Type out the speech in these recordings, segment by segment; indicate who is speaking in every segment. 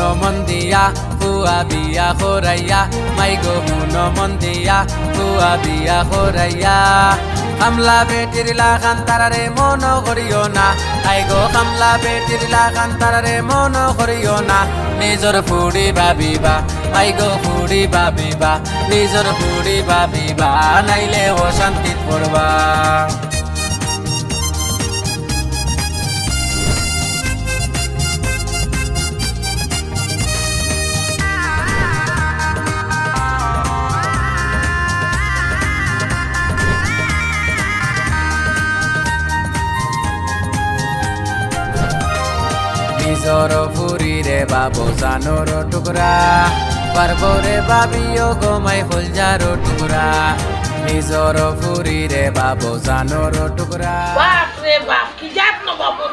Speaker 1: হুনো মন দিয়া ফুয়া বিয়া হরাইয়া মাই গো হুনো মন দিয়া ফুয়া বিয়া হরাইয়া কামলা বেটির লাগান তারারে মন করিও না আই গো কামলা বেটির লাগান তারারে মন করিও না নিজর ফুড়ি ভাবিবা আই গো ফুড়ি ভাবিবা নিজর ফুড়ি ভাবিবা নাইলে অশান্তিত পড়বা নিজর ফুরি রে বাবু জানোর টুকরা পারবো রে বাবিও গোমাই ফুলজার টুকরা নিজর ফুরি রে বাবু জানোর টুকরা
Speaker 2: বাপ রে বাপ কি জাত না বাবু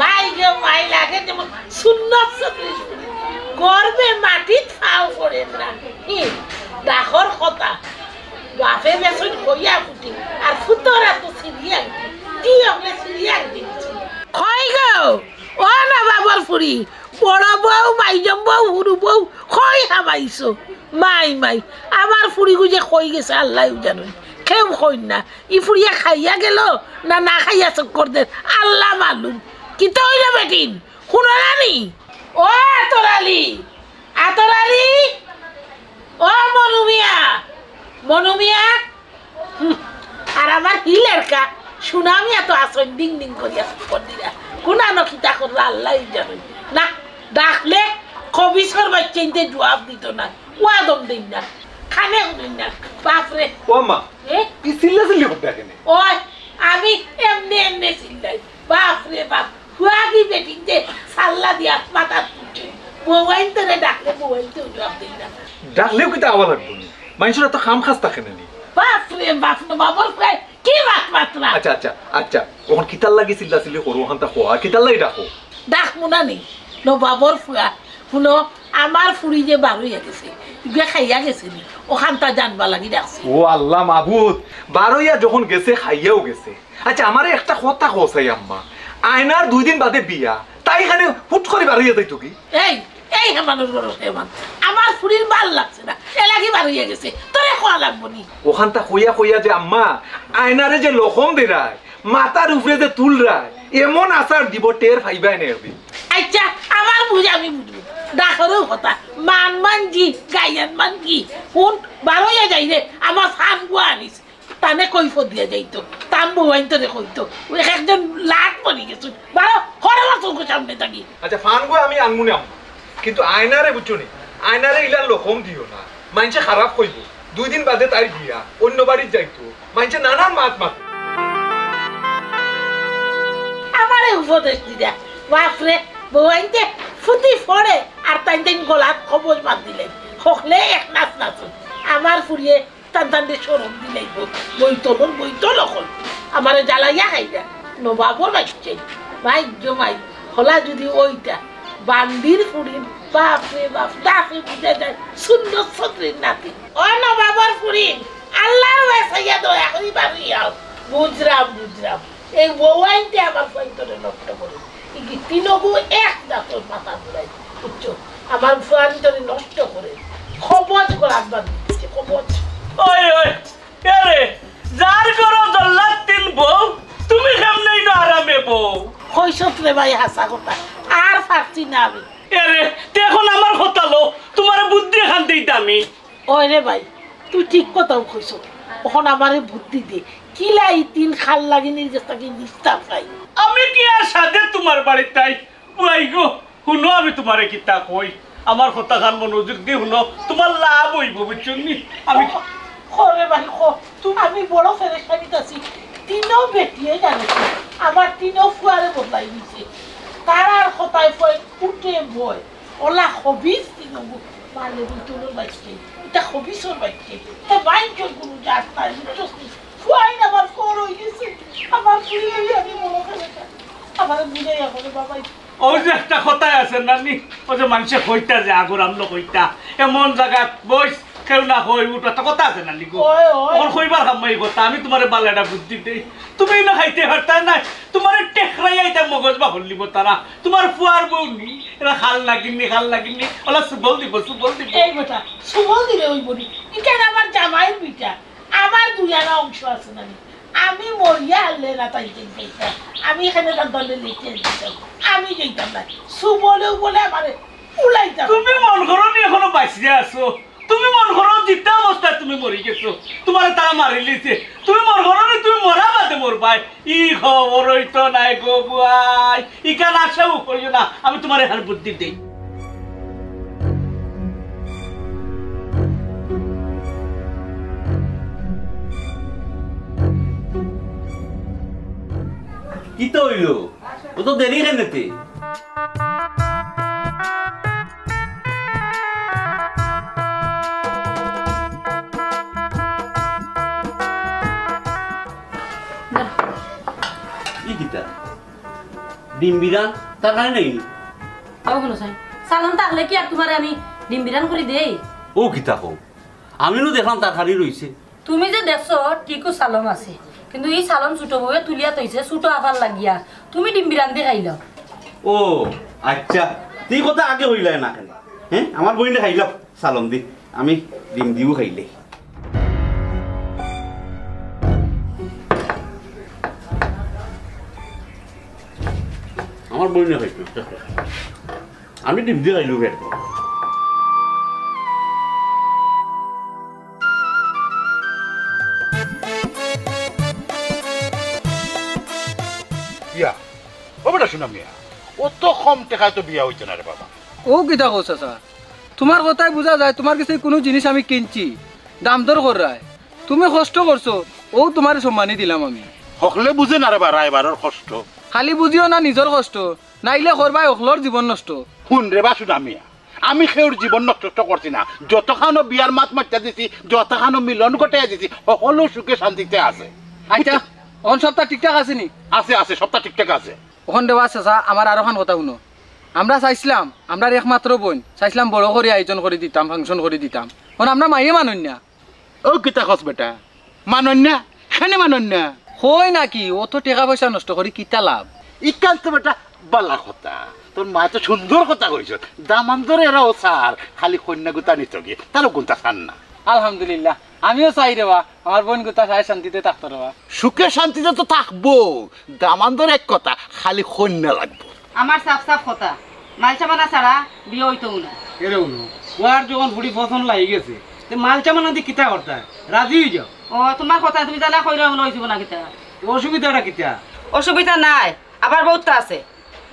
Speaker 2: ভাই যে মাই লাগে যেমন সুন্নত সদৃশ গর্বে মাটিত ফাও পড়ে না ডাকর কথা বাপে বেসন কইয়া ফুটি আর ফুতরা তো সিরিয়াল কি হলে সিরিয়াল দিচ্ছি কই গো ও না বাবার ফুরি বড় বউ মাইজম বউ হুরু বউ কই হামাইছো মাই মাই আমার ফুরি গুজে কই গেছে আল্লাহ জানো কেউ কই না ই ফুরিয়া খাইয়া গেল না না খাইয়া চক্কর দে আল্লাহ মালুম কি তৈলে বেটিন শুনো নানি ও আতরালি আতরালি ও মনুমিয়া মনুমিয়া আর আমার হিলের কা সুনামিয়া তো আসন ডিং ডিং করিয়া চক্কর দিলা কোনা নখিতা করলা আল্লাহ জানো না ডাকলে কবিসর বাচ্চা ইনতে জবাব দিত না ওয়াদম দিন না খানে হদিন না বাপরে
Speaker 3: ও মা কি চিল্লা চিল্লি করতে কেনে
Speaker 2: ওই আমি এমনি এমনি চিল্লাই বাপরে বাপ হুয়াগি বেটিতে সাল্লা দিয়া মাথা তুটে মোবাইল তোরে ডাকলে মোবাইল তো জবাব দিন না
Speaker 3: ডাকলেও কি তা আওয়াজ লাগবে মানুষের তো খাম খাস্তা কেনে নি
Speaker 2: বাপরে বাপ না বাবর প্রায় কি বাত মাত্রা
Speaker 3: আচ্ছা আচ্ছা আচ্ছা ওখান কিতাল লাগি চিল্লা চিল্লি করো ওখান তা খোয়া কিতাল লাগি ডাকো
Speaker 2: ডাক মুনা নেই নো বাবর ফুয়া শুনো আমার ফুরি যে বার হইয়া গেছে ইগা খাইয়া গেছে নি ওখানটা জানবা লাগি ডাকছে
Speaker 3: ও আল্লাহ মাহবুব বারোইয়া যখন গেছে খাইয়াও গেছে আচ্ছা আমারে একটা কথা কসাই আম্মা আয়নার 2 দিন বাদে বিয়া তাই খানে হুট করে বারোইয়া যাইতো কি
Speaker 2: এই এই হেমানোর বড় হেমান আমার ফুরির ভাল লাগছে না এলাকি বার হইয়া গেছে তোরে খোয়া লাগবো নি
Speaker 3: ওখানটা কইয়া কইয়া যে আম্মা আয়নারে যে লখম দেরায় মাথার উপরে যে তুল রায় এমন আচার দিব টের ফাইবাই নেরবি
Speaker 2: আচ্ছা আমার বুঝ আমি বুঝবো ডাকরেও কথা মান মান জি গাইয়ান মান কি কোন বার হইয়া যাই রে আমার ফান গুয়া আনিস তানে কৈফত দিয়া যাইতো তাম বউয়াইন তোরে কইতো একজন লাট পড়ি গেছে বারো হরে আমার চৌকো সামনে থাকি
Speaker 3: আচ্ছা ফান গো আমি আনমুনে কিন্তু আয়নারে বুঝছো নি আয়নারে ইলার লখম দিও না মাইনছে খারাপ কইব 2 দিন বাদে তাই বিয়া অন্য বাড়ি যাইতো মাইনছে নানান মাত মাত
Speaker 2: আমারে উপদেশ দিদা বাপরে বউয়াইনতে ফুটি ফড়ে আর তাই গলাত খবর বাদ দিলেন হকলে এক নাচ নাচুন আমার ফুরিয়ে টান টান দিয়ে সরম দিলেই বই তো হল আমারে জ্বালাইয়া খাইয়া নবাবর বাচ্চে ভাই জমাই হলা যদি ওইটা বান্দির ফুরির বাপরে বাপ ডাকে বুঝে যায় সুন্দর ছত্রির নাতি ও নবাবর ফুরির আল্লাহর ওয়াসাইয়া দয়া করি বাড়িয়াও বুঝরাম এই বউয়াইনতে আমার পয়তরে নষ্ট করে ইকি তিনগু এক দাঁতর মাথা ঘুরাই বুঝছো আমার ফুয়ানিতরে নষ্ট করে খবজ করার বাদ দিচ্ছে খবজ
Speaker 4: ওই ওই আরে যার করো জল্লাদ তিন বউ তুমি কেমনেই না আরামে বউ
Speaker 2: কইছত রে ভাই হাসা কথা আর পারছি না আমি
Speaker 4: আরে এখন আমার কথা লো তোমার বুদ্ধি খান দিইতা আমি
Speaker 2: ওই রে ভাই তুই ঠিক কথাও কইছ এখন আমারে বুদ্ধি দে কিলাই 3 খাল লাগি নির্দেশটাকে নিস্তার পাই
Speaker 4: আমি কি আর সাথে তোমার বাড়ি তাই বুয়াই গো শুনো আমি তোমারে কিতা কই আমার কথা খান মনোযোগ দিয়ে শুনো তোমার লাভ হইব বুঝছনি আমি
Speaker 2: খরে ভাই আমি বড় ফেরেশানিতে আছি তিনও বেটিয়ে জানিছি আমার তিনও ফুয়ারে বদলাই দিছে তারার কথায় ফয় উঠে বয় ওলা হবিস তিনও মানে বুঝলো বাচ্চে এটা হবিসর বাচ্চে তা বাইঞ্চর গুরু যাত না বুঝছনি ফুয়াই আমার ফর হই গেছে আমার ফুরিয়ে আমি বড় ফেরেশান আমার বুঝাইয়া বলে বাবাই
Speaker 4: ওই যে একটা কথাই আছে নানি ওই যে মানুষে কইতা যে আগর আমলো কইতা এমন জায়গা বইস কেউ না কই একটা কথা আছে না লিগো ওর কইবার কামাই কথা আমি তোমারে বালাটা বুদ্ধি দেই তুমি না খাইতে পারতা না তোমারে টেকরাই আইতা মগজ বা হলিব তারা তোমার ফুয়ার বউ নি এরা খাল লাগিনি ওলা সুবল দিব
Speaker 2: এই বেটা সুবল দিলে ওই বলি এটা আমার জামাইয়ের পিঠা আমার দুইয়ানা অংশ আছে না আমি মরিয়া হলে না তাই যেতে আমি এখানে দলে লিখে দিতাম আমি যেতাম না সুবলেও বলে আমারে উলাইতাম
Speaker 4: তুমি মন করো নি এখনো বাঁচিয়ে আছো তুমি মন করো জিতা অবস্থায় তুমি মরি গেছো তোমার তারা মারি লিছে তুমি মন করো নি তুমি মরা বাদে মরবাই ই খবর হইতো নাই গো বুয়াই ইকান আশাও করিও না আমি তোমার এখানে বুদ্ধি দেই
Speaker 5: কি তো হইলো ও তো দেরি কেনেতে ডিম বিরান তার কারণে নেই
Speaker 6: সালাম থাকলে কি আর তোমার আমি ডিম বিরান করে দেই
Speaker 5: ও কিতা কও আমি নো দেখলাম তার খালি রইছে
Speaker 6: তুমি যে দেখছো ঠিকও সালাম আছে কিন্তু এই সালাম ছোট বউয়ে তুলিয়া তৈছে ছোট আবার লাগিয়া তুমি ডিম বিরান দিয়ে খাইল
Speaker 5: ও আচ্ছা তুই কথা আগে হইলাই না কেন হ্যাঁ আমার বইনে খাইল সালাম দি আমি ডিম দিও খাইলে আমার বইনে খাইতো আমি ডিম দিয়ে খাইলো বের
Speaker 7: বিয়া ও বেটা শুনা মিয়া অত কম টাকায় তো বিয়া হইছে না রে বাবা
Speaker 8: ও কিতা কো চাচা তোমার কথাই বোঝা যায় তোমার কাছে কোনো জিনিস আমি কিনছি দাম দর করায় তুমি কষ্ট করছো ও তোমার সম্মানই দিলাম আমি
Speaker 7: হকলে বুঝে না রে বা রায়বারের কষ্ট
Speaker 8: খালি বুঝিও না নিজের কষ্ট নাইলে করবাই অকলর জীবন নষ্ট
Speaker 7: শুন রে বা শুনা মিয়া আমি সেউর জীবন নষ্ট করছি না যতখানো বিয়ার মাত মাত্রা দিছি যতখানো মিলন ঘটাই দিছি সকলো সুখে শান্তিতে আছে
Speaker 8: আচ্ছা অন সপ্তাহ ঠিকঠাক আছে নি
Speaker 7: আছে সপ্তাহ ঠিকঠাক আছে
Speaker 8: ওখান দেওয়া চাচা আমার আরো খান কথা শুনো আমরা চাইছিলাম আমরা একমাত্র বোন চাইছিলাম বড় করে আয়োজন করে দিতাম ফাংশন করে দিতাম এখন আমরা মাইয়ে মানুন না
Speaker 7: ও কিতা কস বেটা মানন্যা খানে মানন্যা
Speaker 8: হই নাকি ও তো টাকা পয়সা নষ্ট করি কিতা লাভ
Speaker 7: ইকান তো বেটা বালা কথা তোর মা তো সুন্দর কথা কইছ দামান্তর এরা ও সার খালি কন্যা গুতা নিত গিয়ে তারও গুনতা সার না
Speaker 8: আলহামদুলিল্লাহ আমিও চাই রেবা আমার বোন গোটা চাই শান্তিতে থাকতে রেবা
Speaker 7: সুখে শান্তিতে তো থাকবো দামান্তর এক কথা খালি কন্যা লাগবো
Speaker 6: আমার সাফ সাফ কথা মাল চামানা ছাড়া বিয়ে হইতো না
Speaker 8: এরেও নো ওয়ার যখন বুড়ি পছন্দ লাগি গেছে তে মাল চামানা দি কিতা করতা রাজি হই যাও
Speaker 6: ও তোমার কথা তুমি জানা কইরা লইছিব না কিতা
Speaker 8: অসুবিধাটা কিতা
Speaker 6: অসুবিধা নাই আবার বহুতটা আছে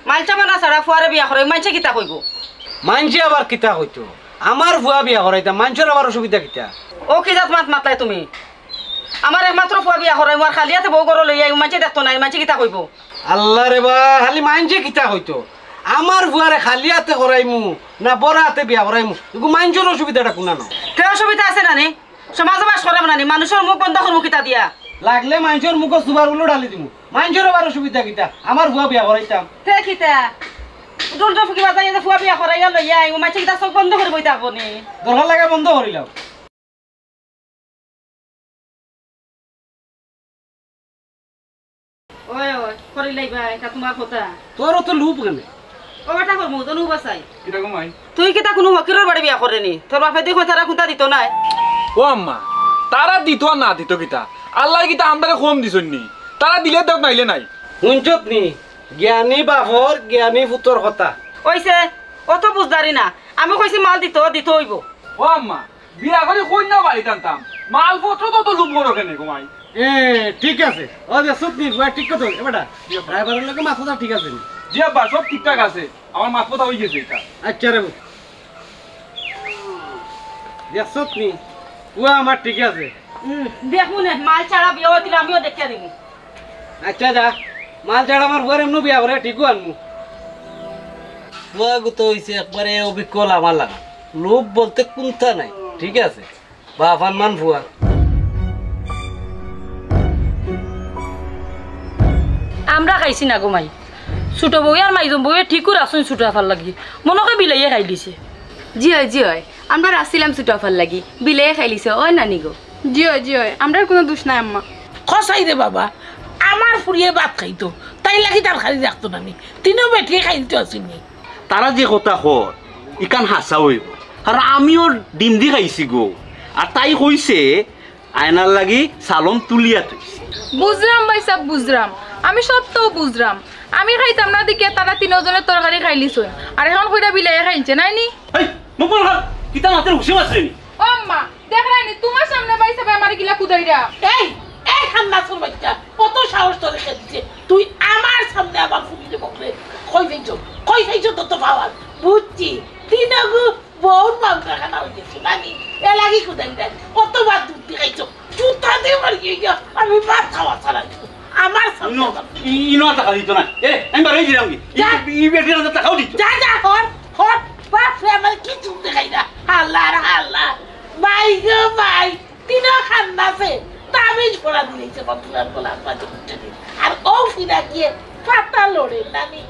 Speaker 6: মাল চামানা ছাড়া ফুয়ারে বিয়া করে মানছে কিতা কইব
Speaker 8: মানছে আবার কিতা কইতো আমার ভুয়া বিয়া করাইতা মানছের আবার অসুবিধা কিতা
Speaker 6: ও কি জাত মাত মাতলাই তুমি আমার একমাত্র ফুয়া বিয়া করে আমার খালিয়াতে বউ ঘর লই আই মানছে দেখতো নাই মানছে কিতা কইব
Speaker 8: আল্লাহ রে বা খালি মানছে কিতা কইতো আমার ভুয়ারে খালি হাতে করাইমু না বড় হাতে বিয়া করাইমু এগু মানছের অসুবিধাটা কোনা ন
Speaker 6: তে অসুবিধা আছে নানি সমাজ বাস করাম নানি মানুষের মুখ বন্ধ করমু কিতা দিয়া
Speaker 8: লাগলে মানছের মুখ সুবার উলো ঢালি দিমু মানছের আবার অসুবিধা কিতা আমার ভুয়া বিয়া করাইতাম
Speaker 6: তে কিতা দল দল ফুকি বাজাই যে ফুয়া বিয়া করাইয়া লই আই মানছে কিতা সব বন্ধ করে বইতা আপনি
Speaker 8: দরকার লাগে বন্ধ করিলাম
Speaker 6: ওই ওই করি লাইবা এটা তোমার কথা
Speaker 8: তোর তো লুপ কেন
Speaker 6: ও বেটা করমু তো নুবা চাই
Speaker 8: কিরকম আই
Speaker 6: তুই কিতা কোনো হকিরর বাড়ি বিয়া করেনি তোর বাপে দেখো তারা কুতা দিত নাই
Speaker 3: ও আম্মা তারা দিত আর না দিত কিতা আল্লাহ কিতা আমরা কম দিছনি তারা দিলে দেখ নাইলে নাই
Speaker 8: শুনছত নি জ্ঞানী বাপর জ্ঞানী পুতর কথা
Speaker 6: ওইছে অত বুঝদারি না আমি কইছি মাল দিত দিত হইব
Speaker 3: ও আম্মা বিয়া করে কইনা বাড়ি টানতাম মালপত্র তো লুপ করো কেন ঘুমাই
Speaker 8: ঠিক আছে ও যে সুতনি ঠিক কথা বেটা ড্রাইভারের লগে মাথাটা ঠিক আছে
Speaker 3: জি আব্বা সব ঠিকঠাক আছে আমার মাথা কথা হয়ে গেছে এটা
Speaker 8: আচ্ছা রে দেখছত নি ও আমার ঠিক আছে
Speaker 6: দেখুন মাল ছাড়া বিয়ে হইছিল আমিও দেখিয়া দিব
Speaker 8: আচ্ছা যা মাল ছাড়া আমার বুয়ার এমনি বিয়া করে ঠিকও আনমু বুয়া গুতো হইছে একবারে অবিকল আমার লাগা লোভ বলতে কোনটা নাই ঠিক আছে বাফান মান ভুয়া
Speaker 6: আমরা খাইছি না গো মাই ছোট বউ আর মাইজন বউয়ে ঠিকও রাখুন ছোট আফার লাগি মনকে বিলাইয়ে খাই দিছে
Speaker 9: জি হয় আমরা আসছিলাম ছোট আফার লাগি বিলে খাইলিছে ওই নানি গো জিও জিও আমরার কোনো দোষ নাই আম্মা
Speaker 2: খসাই রে বাবা আমার ফুরিয়ে ভাত খাইতো তাই লাগি তার খালি রাখতো না নি তিনও বেঠিয়ে খাইতে আসিনি
Speaker 5: তারা যে কথা হর ইকান হাসা হইব আর আমিও ডিম দি খাইছি গো আর তাই কইছে আয়নার লাগি সালন তুলিয়া তুইছে
Speaker 9: বুঝলাম ভাই সব বুঝলাম আমি সব তো বুঝলাম আমি খাইতাম না দিকে তারা তিনজনের তরকারি খাইলিছ আর এখন কইরা বিলাই খাইছে নাইনি
Speaker 5: এই মুকুল খা কিতা মাতের হুসে মাছরেনি
Speaker 9: ও আম্মা দেখ নাইনি তোমার সামনে ভাই সব আমার গিলা কুদাইরা
Speaker 2: এই এই খান্না তোর বাচ্চা কত সাহস তোর খেলছে তুই আমার সামনে আবার ফুটিতে বকলে কই খাইছো তো পাওয়ার বুঝছি তিনগু বহুত মাংস খানা হয়ে গেছে নানি এ লাগি কুদাই দেয় কতবার দুধ দিয়ে খাইছো জুতা দিয়ে মারি গিয়ে আমি ভাত খাওয়া ছাড়া আমার সামনে
Speaker 5: ইনো টাকা দিত না এ আমি বাড়ি দিলাম কি ই বেটি না টাকাও দিত
Speaker 2: যা যা হট বাপ রে আমার কি দুধ দেখাই না আল্লাহ ভাই গো ভাই তিনো খান্নাছে তামিজ পড়া দিয়েছে বন্ধুরার গোলাম বাজে আর ও ফিরা গিয়ে পাতা লড়ে নানি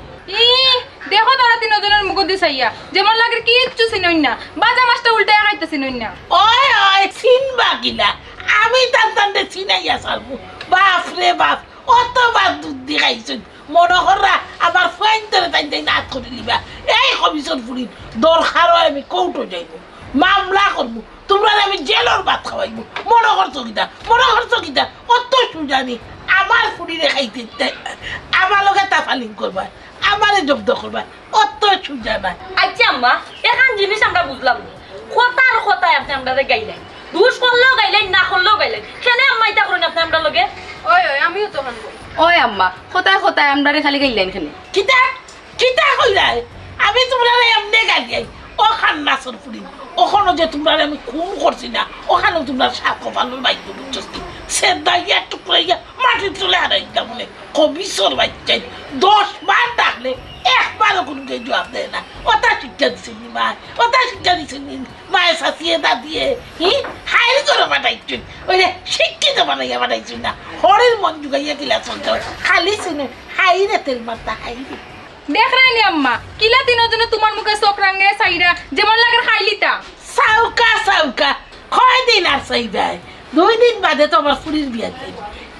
Speaker 9: দেখো তারা তিনজনের মুখ দিয়ে চাইয়া যেমন লাগে কিচ্ছু চিনই না বাজা মাছটা উল্টায় খাইতে চিনই না
Speaker 2: ওই চিনবা কিনা আমি তান্তান্ডে চিনাইয়া সারবো বাপ রে বাপ অতবার দুধ দিয়ে খাইছেন মনোহররা আবার ফাইন ধরে তাই নাচ করে দিবা এই কমিশন ফুরি দরকার হয় আমি কৌটো যাইব মামলা করবো তোমরা আমি জেলর ভাত খাওয়াইব মনোহর চকিটা অত সুজানি আমার ফুরিরে খাইতে আমার লগে তাফালিং করবা আমারে জব্দ করবা অত সুজা না
Speaker 6: আচ্ছা আম্মা এখন জিনিস আমরা বুঝলাম কথা আপনি আমরা গাইলেন দুষ করলেও গাইলেন না করলেও গাইলেন কেন আম্মা এটা করেন আপনি আমরা লগে
Speaker 9: ওই আমিও তো খানবো ওই আম্মা কোথায় আমরারে খালি গাইলেন খালি
Speaker 2: কিতা কইলাই আমি তোমরা এমনি গাইলাই ও খান্নাসর ফুরি ওখানে যে তোমরা আমি খুন করছি না ওখানেও তোমরা সাপ কপালের বাইক বুঝছিস সে দাইয়া টুকরাইয়া মাটির চলে হারাইতাম বলে কবিসর বাচ্চাই 10 বার ডাকলে একবারও কোনো কেউ জবাব দেয় না ওটা শিক্ষা দিছেন মা ওটা শিক্ষা দিছেন মায়ের শাসিয়ে দাদিয়ে হাইল করে পাঠাইছেন ওই যে শিক্ষিত বানাইছেন না হরের মন জুগাইয়া কিলা চলতে হয় খালি শুনে হাইরে তেল মারতা হাইরে
Speaker 9: দেখ রাইনি আম্মা কিলা তিনজনে তোমার মুখে চোখ রাঙে চাইরা যেমন লাগে খাইলিতা
Speaker 2: সাউকা কয় দিন আর চাইবাই 2 দিন বাদে তো আমার ফুরির বিয়া দিন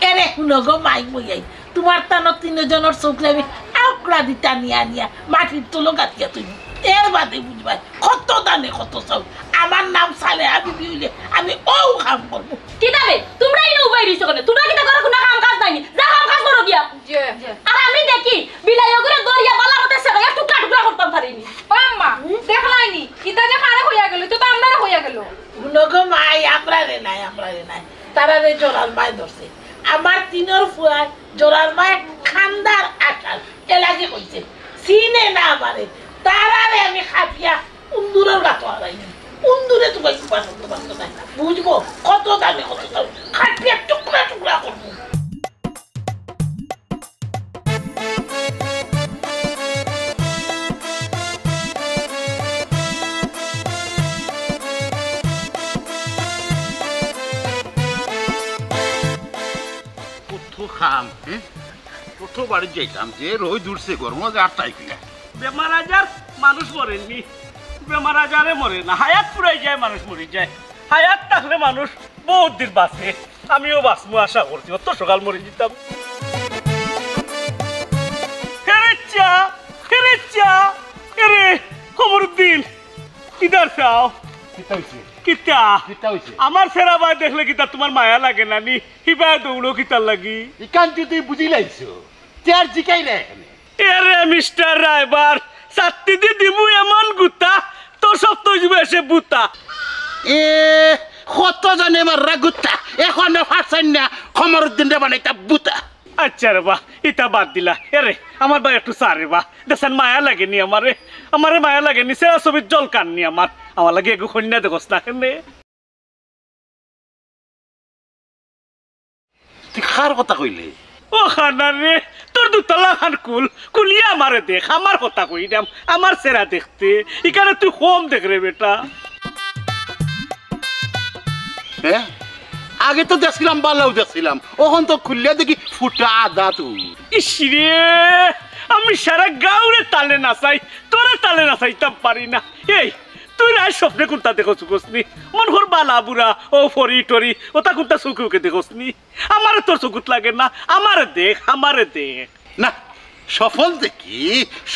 Speaker 2: এরে শুনগো মাই মইয়াই তোমার তানো তিনজনের চোখলে আমি আউকলা দিতা নিয়া মাটির তুলো গাতিয়া তুমি এর বাদে বুঝবাই কত দানে কত চাও আমার নাম সালে আমি বিউলে আমি ও কাম করবো
Speaker 6: কিতাবে তোমরা ইনো উবাই দিছো কেন তোমরা কিতা করো কোনো কাম কাজ নাইনি যা কাম কাজ করো গিয়া আর আমি দেখি বিলাই করে দরিয়া বালা মতে সেটা একটু টুকরা করতাম পারিনি
Speaker 9: আম্মা দেখলাইনি কিতা যে খারাপ হইয়া গেল তো আমরারে হইয়া গেল
Speaker 2: শুনগো মাই আমরা রে নাই তারা রে জোরাল মাই ধরছে আমার তিনর ফুয়া জোরাল মাই খান্দার আকাল এলাকে কইছে সিনে না আমারে তারারে আমি খাপিয়া উন্দুরের গাছ হারাইনি উন্দুরে তো কইছি পছন্দ না বুঝবো কত দামে কত দাম খাপিয়া টুকরা করবো
Speaker 7: খাম কত বাড়ি যাইতাম যে রই দূরছে গরম আর তাই কিনা
Speaker 4: বেমার আজার মানুষ মরেননি বেমার আজারে মরে না হায়াত পুরাই যায় মানুষ মরে যায় হায়াত থাকলে মানুষ বহুত দিন বাঁচে আমিও বাঁচবো আশা করছি অত সকাল মরে যেতাম এরে খবরউদ্দিন কিদার চাও কিতা আমার সেরা ভাই দেখলে কিতা তোমার মায়া লাগে নানি হিবা দৌড়ো কিতার লাগি
Speaker 7: ইকান তুই বুঝি লাইছো তেয়ার জিকাই রে
Speaker 4: এরে মিস্টার রাইবার সাত্তি দি দিমু এমন গুতা তো সব তো এসে বুতা
Speaker 7: এ কত জানে মাররা গুতা এখন ফারছান না খমরউদ্দিন রে বানাইতা বুতা
Speaker 4: আচ্ছা রে বা ইটা বাদ দিলা এরে আমার ভাই একটু সারে বা দেশান মায়া লাগেনি আমারে মায়া লাগেনি সেরা ছবির জল কাননি আমার লাগে এগু কন্যা দেখোস না কেনে
Speaker 7: তুই কার কথা কইলে
Speaker 4: ও খানা রে তোর দুতলা খান কুলিয়া আমারে দেখ আমার কথা কই দাম আমার সেরা দেখতে এখানে তুই কম দেখ রে বেটা
Speaker 7: হ্যাঁ আগে তো দেখছিলাম বালাও দেখছিলাম ওখান তো খুললে দেখি ফুটা আদা তুই
Speaker 4: ইসরে আমি সারা গাঁওরে তালে নাচাই তোরে তালে নাচাইতাম পারি না এই তুই রায় স্বপ্নে কোনটা দেখছ কসনি মন ঘর বালা বুড়া ও ফরি টরি ওটা কোনটা চোখে দেখছনি আমারে তোর চকুত লাগে না আমারে দেখ
Speaker 7: না সফল দেখি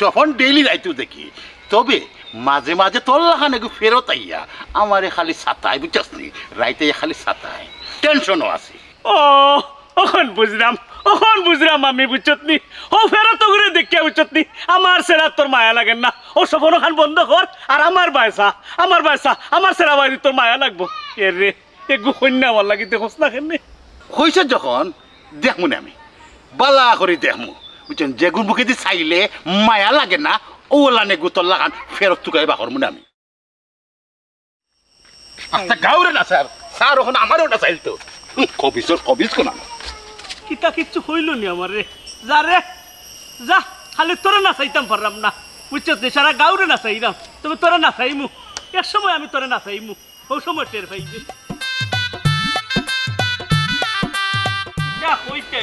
Speaker 7: সফল ডেইলি রাইতো দেখি তবে মাঝে মাঝে তোর লাগান একটু ফেরত আইয়া আমারে খালি ছাতায় বুঝছনি রাইতে খালি ছাতায় টেনশনও আছে
Speaker 4: ও ওখন বুঝলাম আমি বুঝছতনি ও ফেরত করে দেখিয়া বুঝছতনি আমার সেরা তোর মায়া লাগেন না ও সফল খান বন্ধ কর আর আমার বায়সা আমার সেরা বাইরে তোর মায়া লাগবো এ রে এগু কন্যা আমার লাগি দেখছ না কেন
Speaker 7: হয়েছে যখন দেখমু না আমি বালা করে দেখমু বুঝছেন যেগুন বুকে দিয়ে চাইলে মায়া লাগে না ওলানে গুতর লাগান ফেরত টুকাই বাকর মনে আমি আচ্ছা গাউরে না স্যার ওখানে আমারও না চাইল তো কবিজ কোনা
Speaker 4: কিতা কিচ্ছু হইল নি আমার রে যা খালি তোরা না চাইতাম পারলাম না বুঝছত সারা গাউরে না চাইলাম তবে তোরা না চাইমু এক সময় আমি তোরা না চাইমু ও সময় টের পাইবে হইতে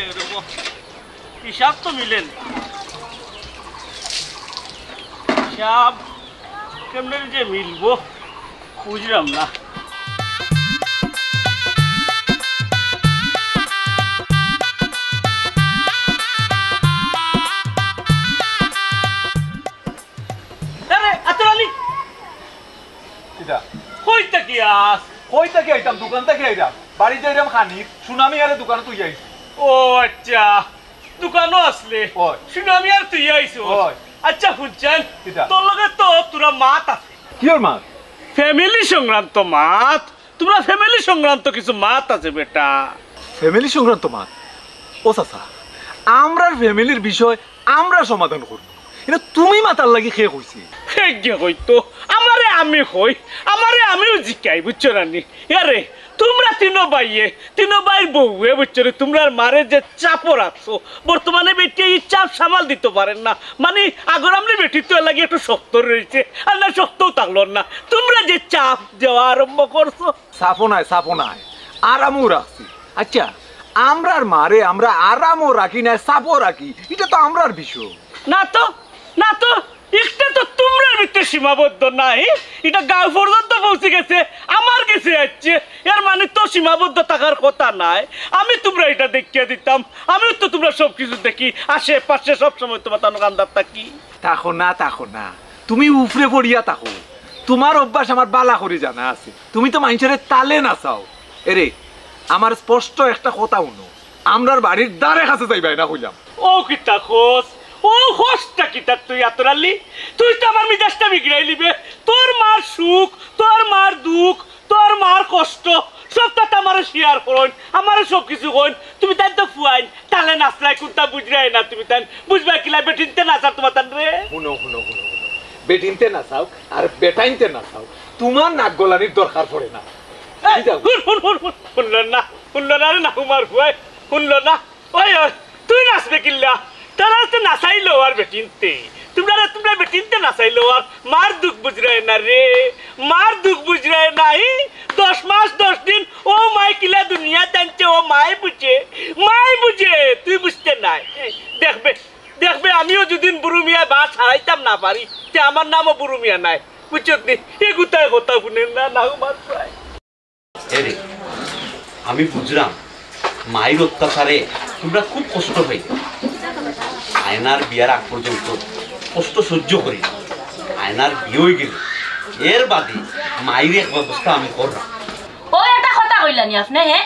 Speaker 4: হিসাব তো মিলেন হিসাব কেমনে যে মিলবো বুঝলাম না
Speaker 3: দোকান থেকে আইলাম বাড়িতে আইলাম খানি সুনামি আরে দোকানে তুই আইস
Speaker 4: ও আচ্ছা দোকানও আসলে সুনামি আর তুই আইছো আচ্ছা শুনছেন তোর লগে তো তোরা মাত আছে
Speaker 3: কিয়র মাত
Speaker 4: ফ্যামিলি সংক্রান্ত মাত তোমরা ফ্যামিলি সংক্রান্ত কিছু মাত আছে বেটা
Speaker 3: ফ্যামিলি সংক্রান্ত মাত ও চাচা আমরার ফ্যামিলির বিষয় আমরা সমাধান করব এটা তুমি মাতার লাগি খেয়ে কইছি
Speaker 4: হেগে কইতো আমারে আমিও জিকাই বুঝছো রানি আরে তোমরা তিন ভাই বউয়ে বুঝছো রে তোমরার মারে যে চাপও রাখছো বর্তমানে বেটি এই চাপ সামাল দিতে পারেন না মানে আগর আমনে বেটি তো লাগে একটু শক্ত রয়েছে আর না শক্তও থাকলো না তোমরা যে চাপ দেওয়া আরম্ভ করছো
Speaker 3: সাপও নাই আরামও রাখছি আচ্ছা আমরার মারে আমরা আরামও রাখি না সাপও রাখি এটা তো আমরার বিষয়
Speaker 4: না তো এটা তো তোমরা ভিতরে সীমাবদ্ধ নাই এটা গাঁও পর্যন্ত পৌঁছে গেছে আমার কাছে যাচ্ছে এর মানে তো সীমাবদ্ধ থাকার কথা নাই আমি তোমরা এটা দেখিয়ে দিতাম আমিও তো তোমরা সব কিছু দেখি আশেপাশে সবসময় তোমার তানকান্দার থাকি
Speaker 3: তাকো না তুমি উফরে পড়িয়া তাকো তোমার অভ্যাস আমার বালা করে জানা আছে তুমি তো মানুষের তালে না চাও এরে আমার স্পষ্ট একটা কথা শুনো আমরার বাড়ির দ্বারে কাছে যাইবাই না কইলাম
Speaker 4: ও কিতা খোঁজ ও খোঁজটা কিতা তুই আতরালি তুই তো আমার মিজাজটা বিগড়াই লিবে তোর মার সুখ তোর মার দুঃখ তোর মার কষ্ট সবটা তো আমার শেয়ার করুন আমার সব কিছু কইন তুমি তাই তো ফুয়াইন তালে নাচলাই কোনটা বুঝরাই না তুমি তাই বুঝবা কিলা বেটিনতে নাচার তোমার তান রে
Speaker 3: শুনো বেটিনতে নাচাও আর বেটাইনতে নাচাও তোমার নাক গলানির দরকার পড়ে না
Speaker 4: শুনল না রে না কুমার ফুয়াই শুনল না ওই তুই নাচবে কিল্লা তারা তো নাচাইলো আর বেটিনতে তোমরা বেটিনতে নাচাইলো আর মার দুঃখ বুঝরাই না রে মার দুঃখ বুঝরাই নাই 10 মাস 10 দিন ও মাই কিলা দুনিয়া টানছে ও মাই বুঝে তুই বুঝতে নাই দেখবে আমিও যদি বুড়ু মিয়া বাস হারাইতাম না পারি তে আমার নামও বুড়ু মিয়া নাই বুঝছত নি এ গুতায় কথা শুনেন না কুমার ফুয়াই
Speaker 5: আমি বুঝলাম মায়ের অত্যাচারে তোমরা খুব কষ্ট পাইতে আয়নার বিয়ার আগ পর্যন্ত কষ্ট সহ্য করি আয়নার বিয়ে হয়ে গেল এর বাদে মায়ের এক ব্যবস্থা আমি করলাম
Speaker 6: ও এটা কথা কইলানি আপনি হ্যাঁ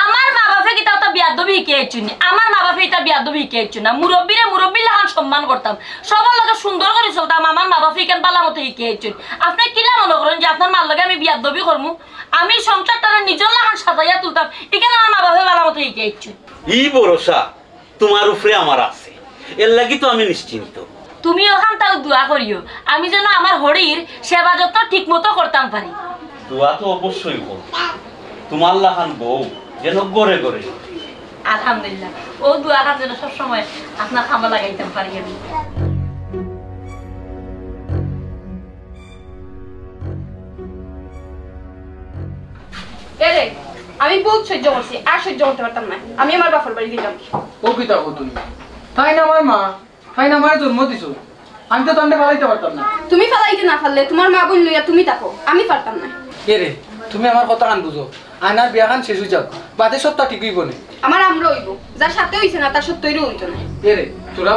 Speaker 6: আমার মা বাপে কি তাও তো বিয়াদবি শিখাইছুনি আমার মা বাপে এটা বিয়াদবি শিখাইছু না মুরব্বীর লাগান সম্মান করতাম সবার লগে সুন্দর করে চলতাম আমার মা বাপে কেন বালা মতো শিখাইছুন আপনি কিলা মনে করেন যে আপনার মার লগে আমি বিয়াদবি করমু আমি সংসারটা নিজের লাগান সাজাইয়া তুলতাম এখানে আমার মা বাপে বালা মতো শিখাইছুন
Speaker 5: এই ভরসা তোমার উপরে আমার আছে এর লাগি তো আমি নিশ্চিন্ত
Speaker 6: তুমি ওখান তাও দোয়া করিও আমি যেন আমার হরির সেবা যত্ন ঠিক মতো করতাম পারি
Speaker 5: দোয়া তো অবশ্যই করব তোমার লাহান বউ যেন গড়ে
Speaker 6: আলহামদুলিল্লাহ ও দোয়া কাজ যেন সবসময় আপনার খামা লাগাইতাম পারি আমি
Speaker 9: আমি বহুত সহ্য করছি আর সহ্য করতে পারতাম না আমি আমার বাপের বাড়ি দিলাম
Speaker 10: ও কি তাকো তুমি তাই না আমার মা তাই না আমার জন্ম দিছো আমি তো দণ্ডে ফালাইতে পারতাম না।
Speaker 11: তুমি ফালাইতে না পারলে তোমার মা বোন লইয়া তুমি থাকো, আমি পারতাম না।
Speaker 10: কে রে তুমি আমার কথা কান বুঝো, আয়নার বিয়া খান শেষ হয়ে যাক, বাদে সপ্তাহ ঠিক হইব না।
Speaker 11: আমার আমরা হইব, যার সাথে হইছে না তার সত্যইরও হইতো না।
Speaker 10: কে রে তোরা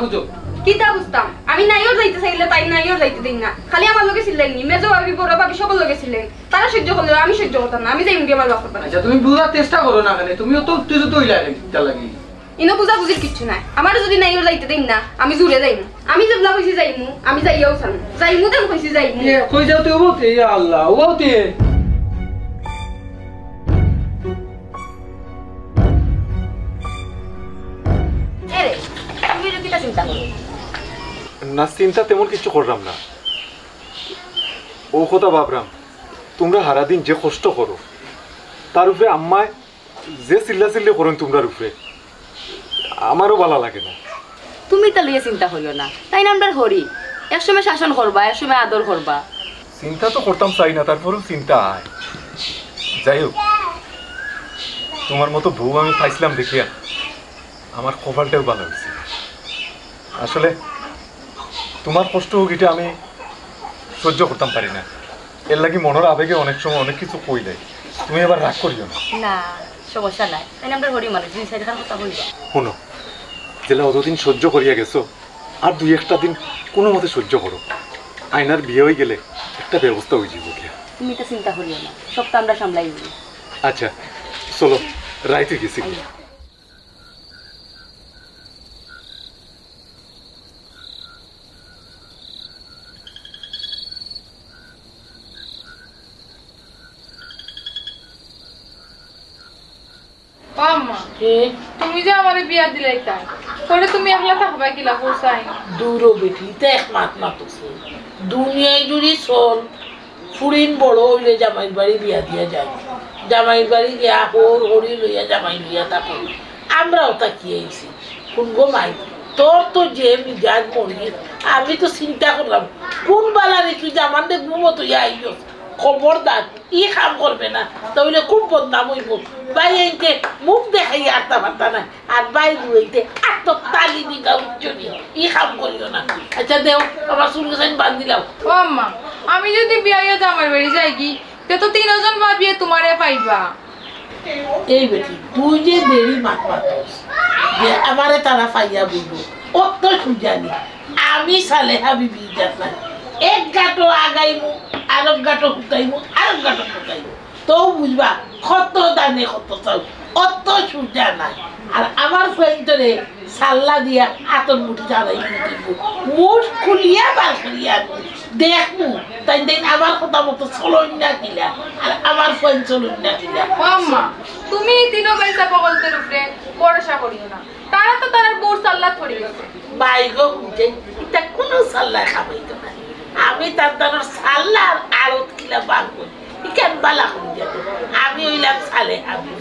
Speaker 10: বুঝো।
Speaker 11: কিতা বুঝতাম, আমি নাইও যাইতে চাইলে তাই নাইও যাইতে দিন না। খালি আমার লগে ছিলেন নি, মেজো ভাবি বড় ভাবি সবার লগে ছিলেন, তারা সহ্য করলেও আমি সহ্য করতাম না। আমি যাই মুখে আমার বাপের বাড়ি।
Speaker 10: আচ্ছা তুমি বুঝার চেষ্টা করো না, কেন তুমিও তো উত্তেজিত হইলা লাগি।
Speaker 11: ইনো বুঝা বুঝির কিচ্ছু নাই, আমার যদি নাইও যাইতে দিন না আমি জুড়ে যাইমু। আমি যেগুলা কইছি যাইমু, আমি যাইয়াও চান যাইমু, তেন কইছি যাইমু।
Speaker 10: কই যাও তুই ওতে? ইয়া আল্লাহ ওতে
Speaker 6: এরে তুমি যদি তা চিন্তা করো
Speaker 3: না, চিন্তা তেমন কিছু করলাম না। ও কথা ভাবলাম তোমরা সারাদিন যে কষ্ট করো তার উপরে আম্মায় যে চিল্লা করেন তোমরা উপরে, আমারও ভালো লাগে না।
Speaker 6: তুমি তা লইয়া চিন্তা করিও না, তাই না আমরা হরি একসময় শাসন করবা, একসময় আদর করবা।
Speaker 3: চিন্তা তো করতাম চাই না, তারপরেও চিন্তা আয়। যাই হোক, তোমার মতো বউ আমি পাইছিলাম দেখিয়া আমার কপালটাও ভালো হয়েছে। আসলে তোমার কষ্ট হোক এটা আমি সহ্য করতাম পারি না, এর লাগি মনের আবেগে অনেক সময় অনেক কিছু কই দেয়। তুমি এবার রাগ করিও না।
Speaker 6: না সমস্যা নাই, তাই না আমরা হরি মানুষ, দুই সাইড খান কথা বলবা।
Speaker 3: শোনো, যেটা অতদিন সহ্য করিয়া গেছো আর দুই একটা দিন কোনো মতে সহ্য করো। আয়নার বিয়ে হয়ে গেলে একটা ব্যবস্থা হয়ে যাবো।
Speaker 6: তুমি তো চিন্তা করিও না, সবটা আমরা সামলাই দিব।
Speaker 3: আচ্ছা চলো, রাইতে গেছি।
Speaker 9: আম্মা তুমি যে আমারে বিয়া দিলাই তাই পরে তুমি একলা থাকবা কিলা বসাই?
Speaker 2: দূর বেটি দেখ মাত মাতুছে দুনিয়ায় জুড়ি চল ফুরিন বড় হইলে জামাইর বাড়ি বিয়া দিয়া যায়, জামাইর বাড়ি গিয়া হরি লইয়া জামাই লইয়া থাকো। আমরাও তাকিয়ে আইছি কোন গো মাই তোর তো যে মিজাজ মরি, আমি তো চিন্তা করলাম কোন বালারে তুই জামান দে ঘুমো তুই আইস খবরদার ই কাম করবে না, তাহলে খুব বদনাম হইব। বাই আইতে মুখ দেখাই আটটা পারতা না, আর বাই দুইতে আট তালি দিগা উচ্চনি ই কাম করিও না। আচ্ছা দেও আমার চুল গেছেন বান্ধিলাম।
Speaker 9: ও আম্মা আমি যদি বিয়া জামাই বাড়ি যাই কি তে তো তিনজন ভাবিয়ে তোমারে পাইবা।
Speaker 2: এই বেটি তুই যে দেরি মাত মাতস যে আমারে তারা পাইয়া বলবো অত সুজানি আমি সালেহা বিবি যাতা এক গাটো আগাইমু আরেক গাটো হুতাইমু আরেক গাটো হুতাইমু তো বুঝবা কত দানে কত চাও অত সুজা নাই। আর আমার ফ্রেন্ডরে সাল্লা দিয়া আতন মুঠি চালাই মুঠ খুলিয়া বার করিয়া দেখমু তাই দিন আমার কথা মতো চলন না কিলা আর আমার ফ্রেন্ড চলন না কিলা।
Speaker 9: আম্মা তুমি তিনো পয়সা বগলতের উপরে ভরসা করিও না, তারা তো তার বোর সাল্লাত পড়ে গেছে।
Speaker 2: বাইগো বুঝে এটা কোনো সাল্লা খাবাইতো না, আমি তার দ্বারা সাল্লার আড়ত কিলা বাঁকবো ইকেন বালা করি যেত। আমি হইলাম সালে আমি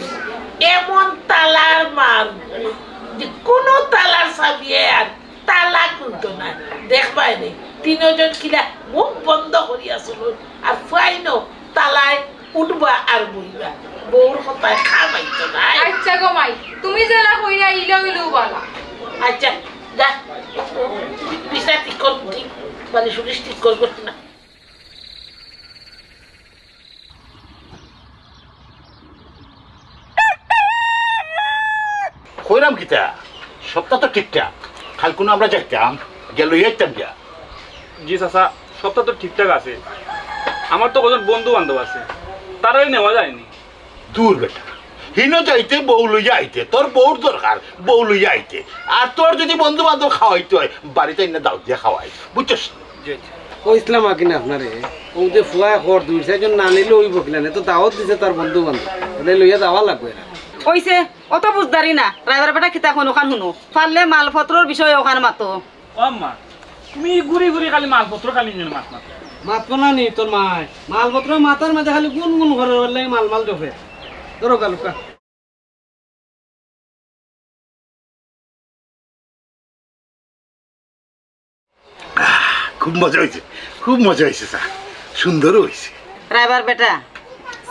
Speaker 2: এমন তালার মার যে কোনো তালার চাবিয়ে আর তালা খুলতো না। দেখবাই নেই তিনজন কিলা মুখ বন্ধ করিয়া চলো আর ফাইনো তালায় উঠবা আর বইবা, বউর কথায় খাবাইতো না।
Speaker 9: আচ্ছা গো মাই তুমি যারা কইরা ইলা হইলেও বালা।
Speaker 2: আচ্ছা যা বিছা ঠিক কর, ঠিক মানে শুনিস ঠিক করবো না।
Speaker 7: কইরাম কিতা সপ্তাহ তো ঠিকঠাক, কাল কোনো আমরা যাইতাম গেল যাইতাম গিয়া।
Speaker 4: জি চাচা সবটা তো ঠিকঠাক আছে, আমার তো কজন বন্ধু বান্ধব আছে তারাই নেওয়া যায়নি।
Speaker 7: দূর বেটা হিন যাইতে বউ লইয়া আইতে, তোর বউর দরকার বউ লইয়া আইতে, আর তোর যদি বন্ধু বান্ধব খাওয়াইতে হয় বাড়িতে এনে দাও দিয়ে খাওয়াই, বুঝছস?
Speaker 8: কইছিলাম কিনা আপনারে ও যে ফুয়া খর দুই চারজন না নিলে হইব কিনা, তো দাওয়াত দিছে তার বন্ধু বান্ধব ওদের লইয়া যাওয়া লাগবে না।
Speaker 12: কইছে অত বুঝদারি না, ড্রাইভার বেটা কিতা কোন ওখান শুনো পারলে মালপত্রর বিষয়ে ওখান মাতো।
Speaker 4: ও আম্মা তুমি ঘুরি ঘুরি খালি মালপত্র খালি মাছ মাতো
Speaker 8: মাতব না নি তোর মায় মালপত্র মাথার মাঝে খালি গুন গুন ঘরের লাগে মাল মাল জফে ধরো গালুকা।
Speaker 7: খুব মজা হয়েছে, খুব মজা হয়েছে, স্যার সুন্দরও হয়েছে।
Speaker 12: ড্রাইভার বেটা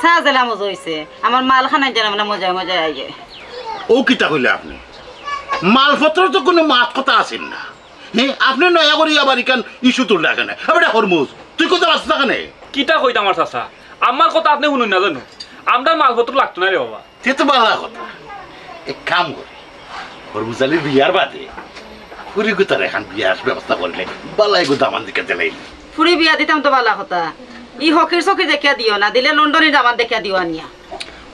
Speaker 12: চা জেলা মজা হয়েছে, আমার মাল খানাই যেন মানে মজা মজা আইয়ে।
Speaker 7: ও কিতা হইলে আপনি মালপত্র তো কোনো মাত কথা আছেন না, হ্যাঁ আপনি নয়া করি আবার ইকান ইস্যু তুললে কেন এটা হরমুজ তুই কোথাও আসলা কেন
Speaker 3: কিটা কইতাম আমার চাচা আমার কথা আপনি শুনুন না জানো আমরা মালপত্র লাগতো না রে বাবা
Speaker 7: সে তো বালা কথা এক কাম করি হরমুজ আলীর বিয়ার বাদে ফুরি গুতার এখন বিয়ার ব্যবস্থা করলে বালাই গো দামান দিকে দিলেই
Speaker 12: ফুরি বিয়া দিতাম তো বালা কথা ই হকির চকি দেখিয়া দিও না দিলে লন্ডনের দামান দেখিয়া দিও আনিয়া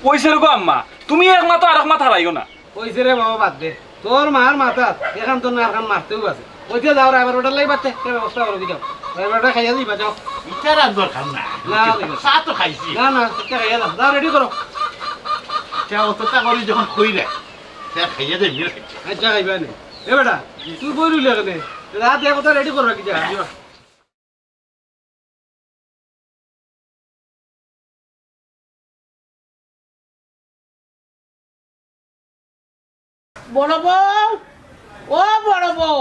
Speaker 3: কইছে রে গো আম্মা তুমি এক মাথা আর এক মাথা লাইও না
Speaker 8: কইছে রে বাবা বাদ দে তোর মার মাথা এখান তো না এখন মারতেও আছে কইতে যাও রাইবার ওটার লাই বাতে কে ব্যবস্থা করে দিও রাইবারটা খাইয়া দিবা যাও
Speaker 7: ইটার আর দরকার না চা তো খাইছি
Speaker 8: না না কে খাইয়া দাও যাও রেডি করো
Speaker 7: চা অতটা করি যখন কই রে চা খাইয়া দে মিল
Speaker 8: আচ্ছা খাইবা নে এ বেটা তুই বই রইলি এখানে রাত এক কথা রেডি করো কি যা দিবা
Speaker 2: বড় বউ ও বড় বউ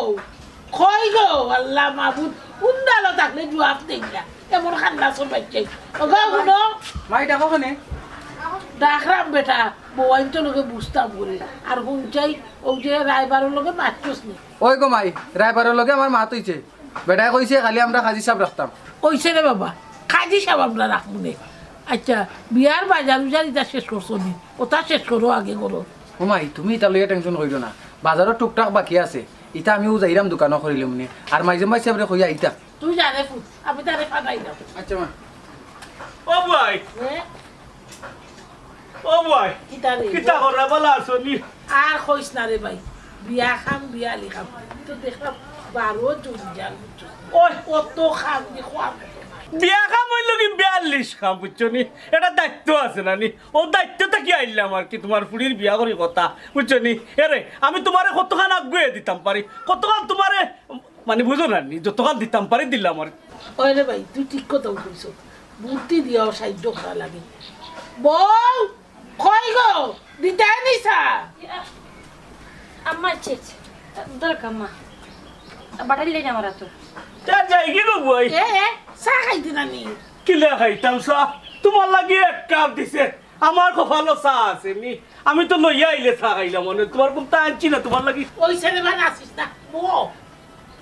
Speaker 2: কই গো আল্লাহ মাহবুব উন্দালো থাকলে জবাব দেই না এমন খান্না সব বাচ্চা ওগো শুনো
Speaker 10: মাই ডাকো কেনে
Speaker 2: ডাকরাম বেটা বউ আইতো লোকে বুঝতাম করে আর হুঁচাই ও যে রায়বারের লোকে মারছস নি
Speaker 10: ওই গো মাই রাইবারের লগে আমার মাত হইছে বেটাই কইছে খালি আমরা কাজী সাহেব রাখতাম
Speaker 2: ওইছে রে বাবা কাজী সাহেব আমরা রাখবো নে আচ্ছা বিয়ার বাজার উজার ইটা শেষ করছো নি ওটা শেষ করো আগে করো
Speaker 10: ও মাই তুমি এটা লইয়া টেনশন করিও না বাজারত টুকটাক বাকি আছে ইটা আমিও যাইরাম দোকানও করিলাম নি আর মাইজে মাই সাহেবরে কইয়া ইটা
Speaker 2: তুই জানে ফুট আমি তারে ফাটাই দাও
Speaker 10: আচ্ছা মা
Speaker 4: ও ভাই ও ভাই কিতা করা বলা আসনি
Speaker 2: আর কইস না রে ভাই বিয়া খাম বিয়া লিখাম তো দেখলাম 12 জন জাল ওই কত খাম দি খাম
Speaker 4: বিয়া খাম হইল কি 42 খাম বুঝছো নি এটা দায়িত্ব আছে না নি ও দায়িত্বটা কি আইলাম আর কি তোমার ফুড়ির বিয়া করি কথা বুঝছো নি এরে আমি তোমারে কতখান আগুয়ে দিতাম পারি কতখান তোমারে মানে বুঝো না নি যতখান দিতাম পারি দিলাম আর
Speaker 2: ওই রে ভাই তুই ঠিক কথা কইছো বুদ্ধি দিয়াও সাহায্য করা লাগে বল কই গো দিতাই নিসা
Speaker 6: আম্মা চেচ দরকার মা বাটালি না আমার তো
Speaker 4: যা যাই কি গো বই
Speaker 2: এ চা খাইতে না নি
Speaker 4: কিলে খাইতাম সা তোমার লাগি এক কাপ দিছে আমার কপালও চা আছে নি আমি তো লইয়া আইলে চা খাইলাম মনে তোমার কোন তা আনছি না তোমার লাগি
Speaker 2: ওই ছেলে মানে আসিস না ও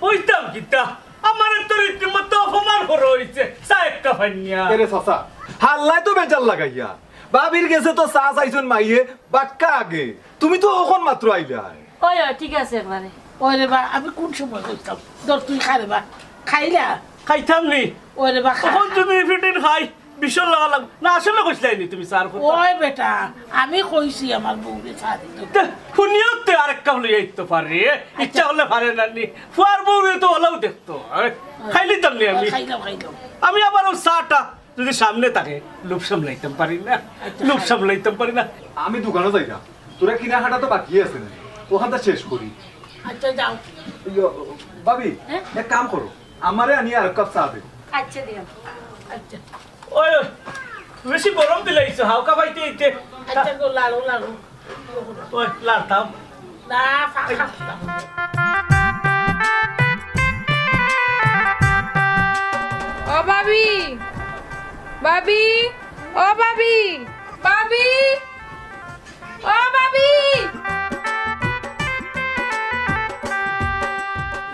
Speaker 4: ওইতাম কিতা আমার তো রীতিমতো অপমান করে হইছে চা এক কাপ আনিয়া
Speaker 3: এরে চাচা হাল্লাই তো বেজাল লাগাইয়া বাবির গেছে তো চা চাইছুন মাইয়ে বাক্কা আগে তুমি তো ওখন মাত্র আইলা
Speaker 6: ওই ঠিক আছে একবারে
Speaker 2: ওই রে বা আমি কোন সময় কইতাম দর তুই খারে বা খাইলা
Speaker 4: খাইতাম নি
Speaker 2: ওই রে বা
Speaker 4: কখন তুমি ফিটিন খাই বিশাল লাগা না আসলে কইছলাই নি তুমি স্যার
Speaker 2: ওই বেটা আমি কইছি আমার বউরে চা দিতে
Speaker 4: শুনিও তো আরেক কাপ লই আইতো পারে ইচ্ছা হলে পারে না নি ফুয়ার বউরে তো হলেও দেখতো খাইলি তাম নি আমি
Speaker 2: খাইলাম
Speaker 4: আমি আবার ও চাটা যদি সামনে থাকে লোভ সামলাইতাম পারি না লোভ সামলাইতাম পারি না
Speaker 3: আমি দোকানে যাই না তোরা কিনা হাঁটা তো বাকি আছে না ওখানটা শেষ করি
Speaker 2: আচ্ছা যাও
Speaker 3: ভাবি এক কাম করো আমারে আনি আর কাপ চা দে
Speaker 6: আচ্ছা দিও
Speaker 2: আচ্ছা
Speaker 4: ওই বেশি গরম দিলাইছো হালকা পাইতে ইতে
Speaker 2: আচ্ছা গো লাড়ু
Speaker 4: ওই লাড়তাম
Speaker 2: না ফাঁকা
Speaker 9: ও ভাবি ভাবি ও ভাবি ভাবি ও ভাবি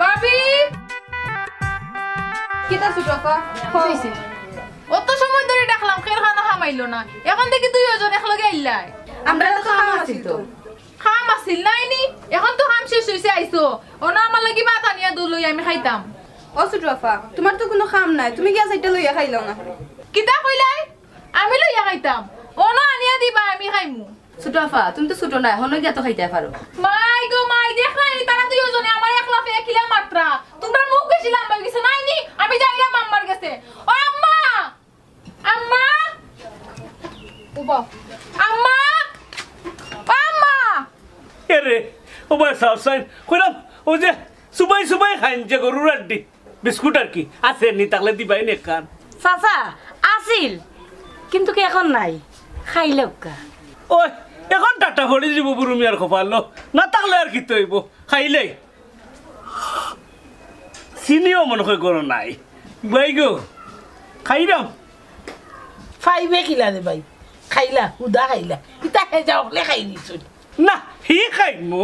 Speaker 9: ভাবি
Speaker 11: কিতা সুটফা
Speaker 9: হইছে অত সময় ধরে ডাকলাম খের খানা খামাইলো না এখন থেকে দুইজন একলগে আইলাই
Speaker 11: আমরা তো খাম আছিল তো
Speaker 9: খাম আছিল নাইনি এখন তো খাম শেষ হইছে আইছো ওনা আমার লাগি মাথা নিয়া দুলই আমি খাইতাম
Speaker 11: ও সুটফা তোমার তো কোনো খাম নাই তুমি গিয়া সাইডে লইয়া খাইলাও না
Speaker 9: কিতা কইলাই আমি লইয়া খাইতাম ওনা আনিয়া দিবা আমি খাইমু
Speaker 12: সুটফা তুমি তো ছোট নাই হন গিয়া তো খাইতে পারো
Speaker 9: মাই গো মাই দেখ নাই তারা দুইজনে আমার একলা ফে কিলা মাত্রা তোমরা মুখ বেশি লম্বা গেছে নাইনি আমি যাইলাম আম্মার কাছে ও আম্মা আম্মা ওবা আম্মা আম্মা
Speaker 4: এরে ও ভাই সাউসাইন কইলাম ও যে সুবাই সুবাই খাইন যে গরুর আড্ডি বিস্কুট আর কি আছে নি তাহলে দিবাই নে কান
Speaker 6: চাচা আছিল কিন্তু কি এখন নাই খাইলেও কা
Speaker 4: ওই এখন টাটা ভরি যাব বুড়ু মিয়ার খপালো না তাহলে আর কি তৈব খাইলেই চিনিও মনে হয় গরু নাই বাই গো খাইলাম
Speaker 2: ফাইবে কিলা রে ভাই খাইলা হুদা খাইলা ইতা হে যাও লে খাই দিছ
Speaker 4: না হি খাইমু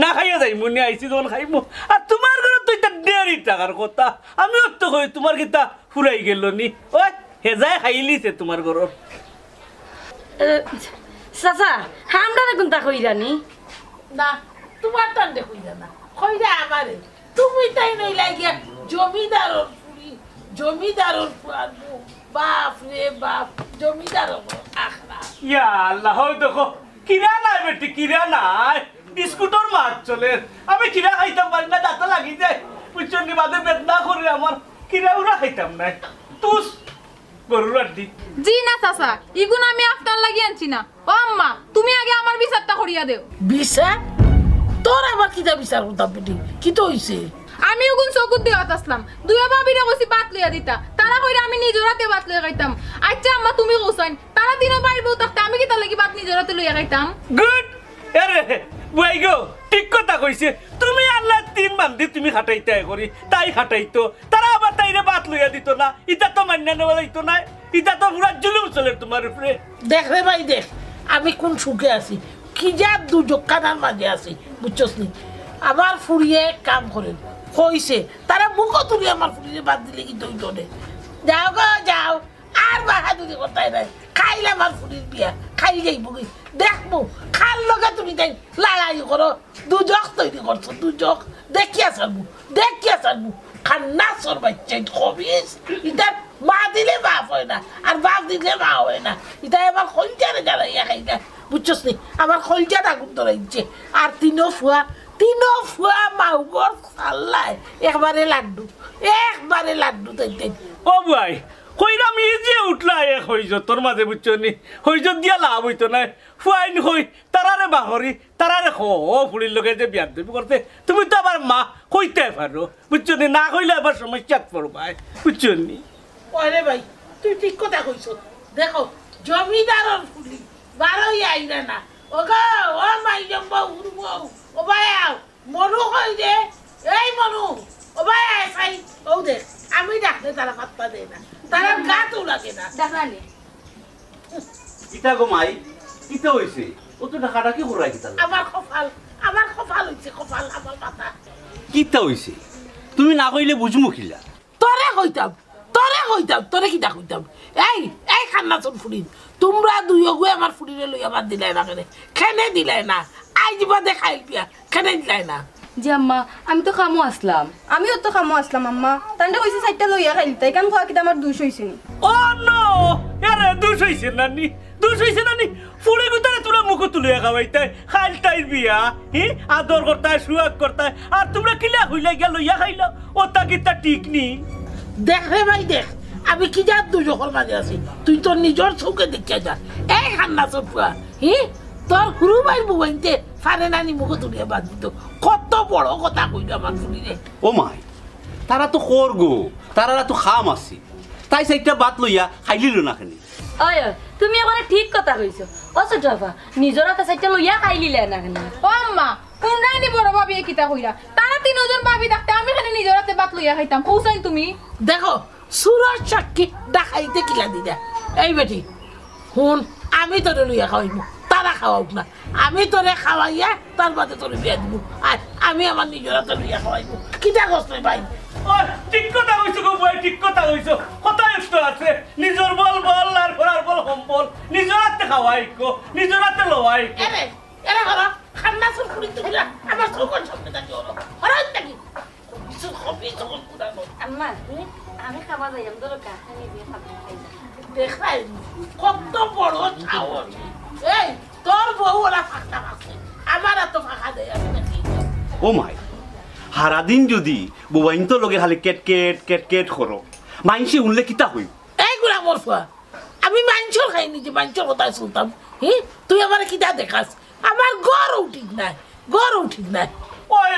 Speaker 4: না খাইয়া যাইমু নি আইছি যখন খাইমু আর তোমার ঘরে তো এটা বিয়ারি টাকার কথা আমিও তো কই তোমার কিতা ফুরাই গেল নি ওই হেজায় খাইলিছে তোমার ঘর
Speaker 6: চাচা আমরা কোনটা কইরানি
Speaker 2: না তোমার টান দেখুই না কইরা আমারে তুমি তাই নই লাগিয়া জমিদারর পুরি জমিদারর পুরানো বাপ রে বাপ জমিদার আখরা
Speaker 4: ইয়া আল্লাহ দেখো কিরা নাই বেটি কিরা নাই বিস্কুটর মাছ চলে আমি কিরা খাইতাম পারি না দাঁত লাগি যায় পুচন্ডি বাদে বেদনা করে আমার কিরা উড়া খাইতাম না তুস গরুর আড্ডি
Speaker 9: জি না চাচা ইগুন আমি আপনার লাগি আনছি না ও আম্মা তুমি আগে আমার বিচারটা করিয়া দেও
Speaker 2: বিচার তোর আবার কিটা বিচার করতাম বেটি কি তো হইছে
Speaker 9: আমি ওগুন চকুত দিয়ে আসলাম দুয়া ভাবিরে কইছি বাত লইয়া দিতা তারা কইরা আমি নিজের হাতে বাত লইয়া খাইতাম আচ্ছা আম্মা তুমি কইছাইন তারা দিনও বাইরবো থাকতে আমি কি তার লাগি বাত নিজের হাতে লইয়া খাইতাম
Speaker 4: গুড আরে বই গো ঠিক কথা কইছে তুমি আল্লাহ তিন বান্ধি তুমি খাটাইতে করি তাই খাটাইতো তারা আবার তাইরে বাত লইয়া দিত না ইটা তো মান্য নেওয়া যাইতো না ইটা তো পুরা জুলুম চলে তোমার উপরে
Speaker 2: দেখ রে ভাই দেখ আমি কোন সুখে আছি কি যা দুজক কানার মাঝে আছি বুঝছস নি আমার ফুরিয়ে কাম করেন কইছে তারা মুখ তুলি আমার ফুরিয়ে বাদ দিলে কি দই দনে যাও গো যাও আর বাহাদুরি করতাই নাই খাইলে আমার ফুরির বিয়া খাই যাইব কি দেখবো খাল লগে তুমি তাই লড়াই করো দুজক তৈরি করছো দুজক দেখিয়া ছাড়বো খান্না সর বাচ্চা খবিস এটা মা দিলে বাপ হয় না আর বাপ দিলে মা হয় না এটা আমার খলজারে জ্বালাইয়া খাই না বুঝছস নি আমার খলজার আগুন ধরাইছে আর তিনো ফুয়া মাউগর সাল্লাই একবারে লাড্ডু তাই
Speaker 4: ও ভাই কইরাম ই যে উঠলা এক হইজ তোর মাঝে বুঝছো নি হইজ দিয়া লাভ হইতো না ফুয়াইন হই তারারে বাহরি তারারে খো ফুড়ির লোকে যে বিয়ার দেবি করতে তুমি তো আবার মা কইতে পারো বুঝছো নি না কইলে আবার সমস্যাত পড়বাই বুঝছো নি
Speaker 2: ওরে ভাই তুই ঠিক কথা কইছ দেখো জমিদারর ফুলি বারোই আইরা না ওগো ও মাই জম্বা উড়বো ও ভাই মনু কই দে এই মনু ও ভাই আই ও দে আমি ডাকলে তারা পাত্তা দেয় না তারা গাতও লাগে না
Speaker 11: দেখানি
Speaker 5: ইটা গো মাই কিতা হইছে ও তো ঢাকাটা কি করাই দিতা
Speaker 2: আমার কপাল হইছে কপাল আমার মাথা
Speaker 5: কিতা হইছে তুমি না কইলে বুঝমু কিলা
Speaker 2: তোরে কইতাম তোরে কিটা কইতাম এই খান্নাচন ফুড়ি তোমরা দুইও গো আমার ফুড়িরে লইয়া বাদ দিলাই না কেনে দিলাই না আইজ বাদে খাইল পিয়া কেনে দিলাই না
Speaker 11: জি আম্মা আমি তো খামো আসলাম আমিও তো খামো আসলাম আম্মা তান্ডে কইছে সাইডটা লইয়া খাইল তাই কান খাওয়া কিটা আমার দুষ হইছে নি
Speaker 4: ও নো আরে দুষ হইছে নানি ফুড়ি গুতারে তোরা মুখ তুলিয়া খাওয়াইতে খাইল তাইর বিয়া হি আদর করতায় সুয়াগ করতায় আর তোমরা কিলা হইলা গিয়া লইয়া খাইলা ও তা কিতা ঠিক নি
Speaker 2: দেখ রে ভাই দেখ আমি কি যা দুজকর মাঝে আছি তুই তোর নিজের চৌকে দেখিয়া যা এই খান্নাচন ফুয়া তোর গুরু ভাই বুবাইতে ফারে নানি মুখ তুলিয়া বাদ দিত কত বড় কথা কইল আমার ফুড়িরে
Speaker 5: ও মাই তারা তো করগো তারা তো খাম আছে তাই সাইডটা বাত লইয়া খাইলিল না খানি
Speaker 6: অয় তুমি এবারে ঠিক কথা কইছো ও ছোটবা নিজর হাতে সাইডটা লইয়া খাইলিলে না কেন
Speaker 9: ও আম্মা কোনরা নি বড় ভাবি কিতা কইরা তারা তিনজন ভাবি থাকতে আমি খালি নিজের হাতে বাত লইয়া খাইতাম কইছাইন তুমি
Speaker 2: দেখো সুরজ চাক্কি ডাকাইতে কিলা দিদা এই বেটি হুন আমি তোরে লইয়া খাওয়াইব তারা খাওয়াউক না আমি তোরে খাওয়াইয়া তার বাদে তোরে বিয়া দিব আর আমি আমার নিজের হাতে লইয়া খাওয়াইব কিটা কষ্ট ভাই
Speaker 4: ঠিক কথা কইছো গো ভাই ঠিক কথা কইছো কথা একটু আছে নিজর বল আর ঘোড়ার বল সম্বল নিজর হাতে খাওয়াই কো নিজর হাতে লওয়াই কো
Speaker 2: এরা হলো খান্নাচন ফুড়ি তুলিয়া আমার চৌকন সামনে থাকি হলো হরাই থাকি কিছু খবি চকল পুরানো
Speaker 6: আম্মা আমি খাওয়া যাইম তোর কাহানি দিয়ে খাবো
Speaker 2: দেখাই কত বড় চাওল এই তোর বউ ওরা ফাঁকা আছে আমার এত ফাঁকা দেয় আমি নাকি
Speaker 5: ও মাই হারাদিন যদি বুবাইন তো লগে খালি কেট করো মাইনসি উনলে কিতা হই
Speaker 2: এইগুলা মরফা আমি মাংসর খাইনি যে মাংসর কথায় শুনতাম তুই আমার কিটা দেখাস আমার গরও ঠিক নাই
Speaker 4: ওই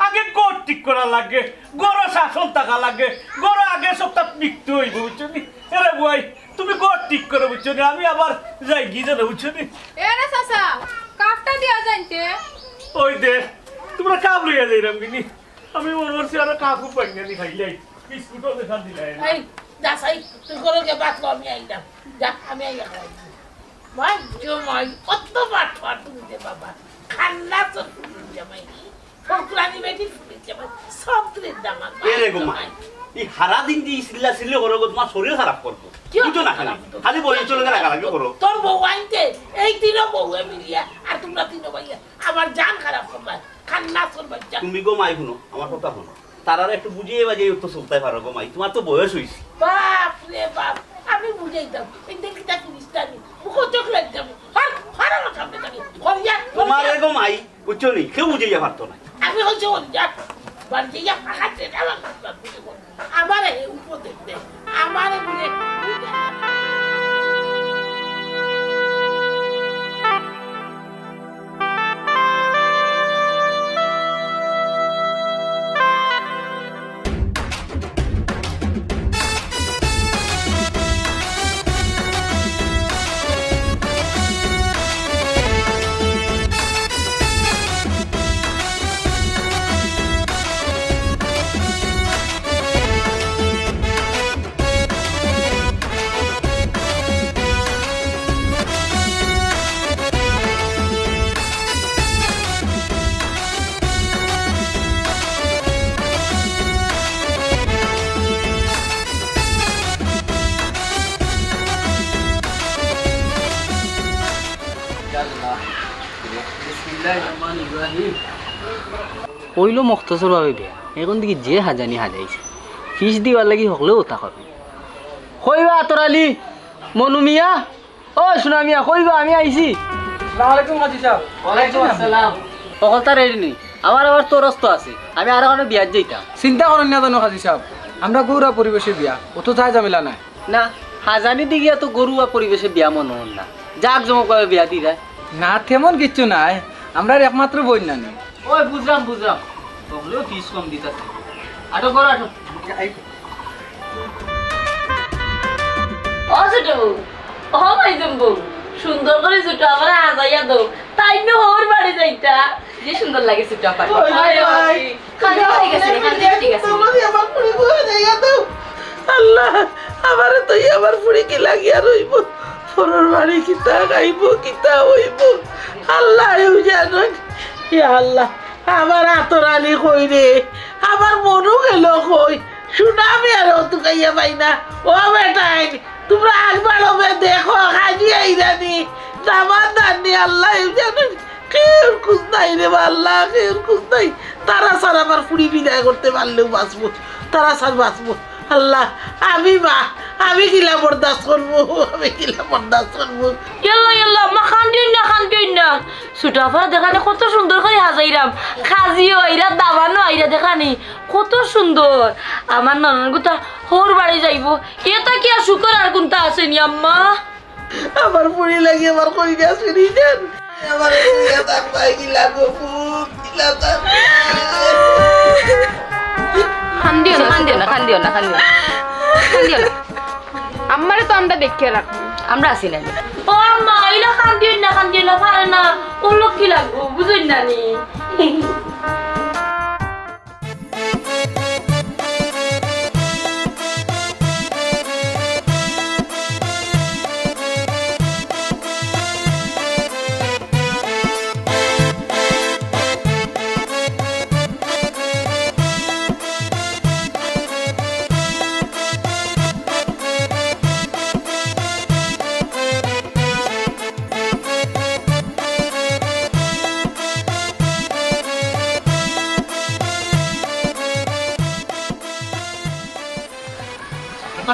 Speaker 4: আগে গোড় ঠিক করা লাগে গড় শাসন থাকা লাগে গড় আগে সপ্তাহ মৃত্যু হইব বুঝছো নি এরে বই তুমি গোড় ঠিক করে বুঝছো নি আমি আবার যাই গিয়ে জানো বুঝছো নি
Speaker 9: এরে চাচা কাফটা দিয়া যাইতে
Speaker 4: ওই দে তোমরা কাপ লইয়া যাইরাম কিনি আমি মরছি আর কাকু পাইনি খাইলাই বিস্কুটও দেখা দিলাই
Speaker 2: এই যা সাই তুই করে গে বাত লো আমি আইলাম যা আমি আইয়া খাই ভাই জমাই কত বাট তুমি দে বাবা খান্না তো জামাই ফকলানি বেটি ফুটে জামাই সবদের দামান
Speaker 5: এরে গো মাই এই সারা দিন যে সিল্লা সিল্লি করো গো তোমার শরীর খারাপ করবো বুঝো না খালি বই চলে গেলে রাগারাগি করো
Speaker 2: তোর বউ আনতে এই তিনও বউ মিলিয়া আর তোমরা তিনও ভাইয়া আমার জান খারাপ করবা কান্না করবা
Speaker 5: তুমি গো মাই শুনো আমার কথা শুনো তারার একটু বুঝিয়ে বাজিয়ে তো চলতে পারো গো মাই তোমার তো বয়স হইছে
Speaker 2: বাপ রে বাপ আমি বুঝাইতাম এই দেখিটা কিনিস্তানি মুখ চোখলাই যাব আর হারানো সামনে থাকি হরিয়া
Speaker 5: তোমার গো মাই বুঝছো নি কেউ বুঝিয়ে পারতো না
Speaker 2: আমি হচ্ছে হরিয়া বাড়িতে গিয়ে ফাঁকাতে আমারে উপদেশ দে আমারে বুঝে
Speaker 8: কইলো মখতসর ভাবে বিয়া এখন দিকে যে হাজানি হাজাইছে ফিস দিবার লাগি হকলেও তা করবে কইবা তোরালি মনু মিয়া ও সোনা মিয়া কইবা আমি আইছি
Speaker 10: আসসালামু আলাইকুম কাজী সাহেব।
Speaker 8: ওয়ালাইকুম আসসালাম সকলটা রেডি নেই আমার আবার তোরস্ত আছে আমি আর ওখানে বিয়ার যাইতাম
Speaker 10: চিন্তা করেন না জানো কাজী সাহেব আমরা গৌরা পরিবেশে বিয়া অত চাই ঝামেলা নাই
Speaker 8: না হাজানি দিগিয়া তো গরুয়া পরিবেশে বিয়া মনে হন না যাক জমক ভাবে বিয়া দি দেয়
Speaker 10: না তেমন কিচ্ছু নাই আমরা একমাত্র বই না নি
Speaker 8: ওই বুঝলাম বুঝলাম তবলেও ফিস কম দিতাছে আটো করো আটো
Speaker 6: ও ছোট বউ ও মাইজন বউ সুন্দর করে ছোট আমার আজাইয়া দাও তাই না ওর বাড়ি যাইতা যে সুন্দর লাগে ছোট আপা
Speaker 2: আল্লাহ আমারে তো আমার ফুড়ি কি লাগিয়া রইব ফোরর বাড়ি কিতা খাইব কিতা হইব আল্লাহ জানেন ইয়া আল্লাহ আমার আতরালি কই রে আমার মনু গেল কই সুনামি আর অতু খাইয়া পাই না ও বেটাই তোমরা একবার হবে দেখো খাজি আইরানি দামান দানি আল্লাহ জানেন কেউ খুঁজ নাই রে আল্লাহ কেউ খুঁজ নাই তারা স্যার আমার ফুড়ি বিদায় করতে পারলেও বাঁচবো তারা স্যার বাঁচবো আল্লাহ আমি কিলা বরদাস্ত করবো
Speaker 6: ইয়াল্লা ইয়াল্লা মা খান না ছোট আপা দেখানে কত সুন্দর করে হাজাইরাম খাজিও আইরা দাবানো আইরা দেখানি কত সুন্দর আমার নানার গুতা হোর বাড়ি যাইবো এটা কি আর শুকর আর কোনটা আসেনি আম্মা
Speaker 2: আমার পুরি লাগে আমার কই গেছে নি দেন আমার পুরিয়া তাক পাই কিলা গো ফুট কিলা তাক
Speaker 11: খান্দিও না আমারে তো আমরা দেখে রাখবো
Speaker 6: আমরা আসি না ও আম্মা ইলা খান্দিও না পারে না ও লোক কি লাগবো বুঝুন না নি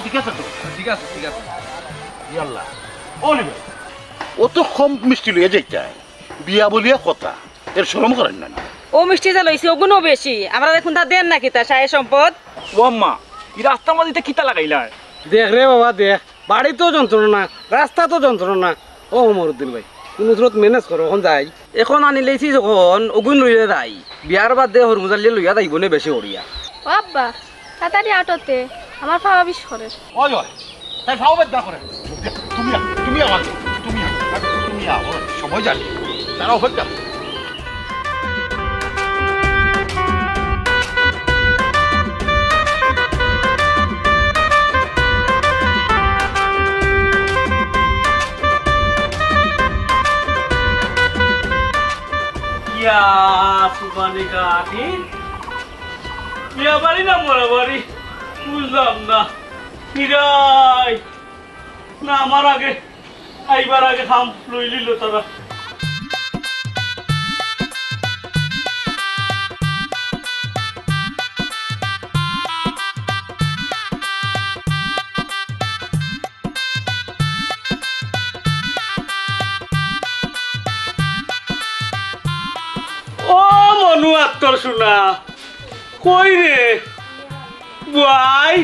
Speaker 7: ঠিক আছে তো
Speaker 3: ঠিক আছে
Speaker 7: ইয়াল্লা ওলি ও তো কম মিষ্টি লইয়া যাইতা বিয়া বলিয়া কথা এর শরম করেন না
Speaker 12: ও মিষ্টি যা লইছে ওগুনো বেশি আমরা দেখুন তা দেন না কিতা সায় সম্পদ
Speaker 3: ও আম্মা এই রাস্তা মাঝিতে কিতা লাগাইলা
Speaker 8: দেখ রে বাবা দেখ বাড়ি তো যন্ত্রণা রাস্তা তো যন্ত্রণা ও মরুদ্দিন ভাই কোনো স্রোত ম্যানেজ করো এখন যাই এখন আনি লেছি যখন ওগুন লইয়া যাই বিয়ার বাদ দে হরমুজালি লইয়া যাইব নে বেশি ওড়িয়া
Speaker 11: ও আব্বা তাড়াতাড়ি আটোতে আমার পাওয়া বিশ করে
Speaker 7: ওই তাই ভাও বেদ না করে তুমি আমার তুমি আও সময় জানি তারা অপেক্ষা
Speaker 4: ইয়া সুবানে গানি বিয়া বাড়ি না মরা বাড়ি বুঝলাম না হিরাই না আমার আগে আইবার আগে খাম লই লিল তারা ও মনু আত্মর শোনা কই রে ভাই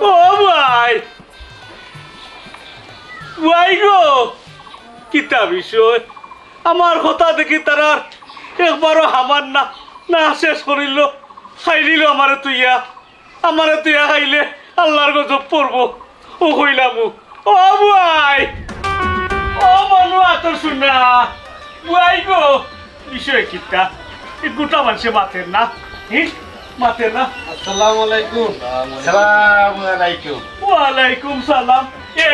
Speaker 4: ও ভাই ভাই গো কিতা বিষয় আমার কথা দেখি তারা একবারও হামার না না শেষ করিল খাই দিল আমারে তুইয়া খাইলে আল্লাহর গজব পড়বো ও কইলাম ও ভাই ও মনু আত্মর শোনা ভাই গো বিষয় কিতা গোটা মানুষে মাতের না মাতের না
Speaker 8: আসসালামু আলাইকুম আসসালামু আলাইকুম
Speaker 4: ওয়ালাইকুম সালাম এ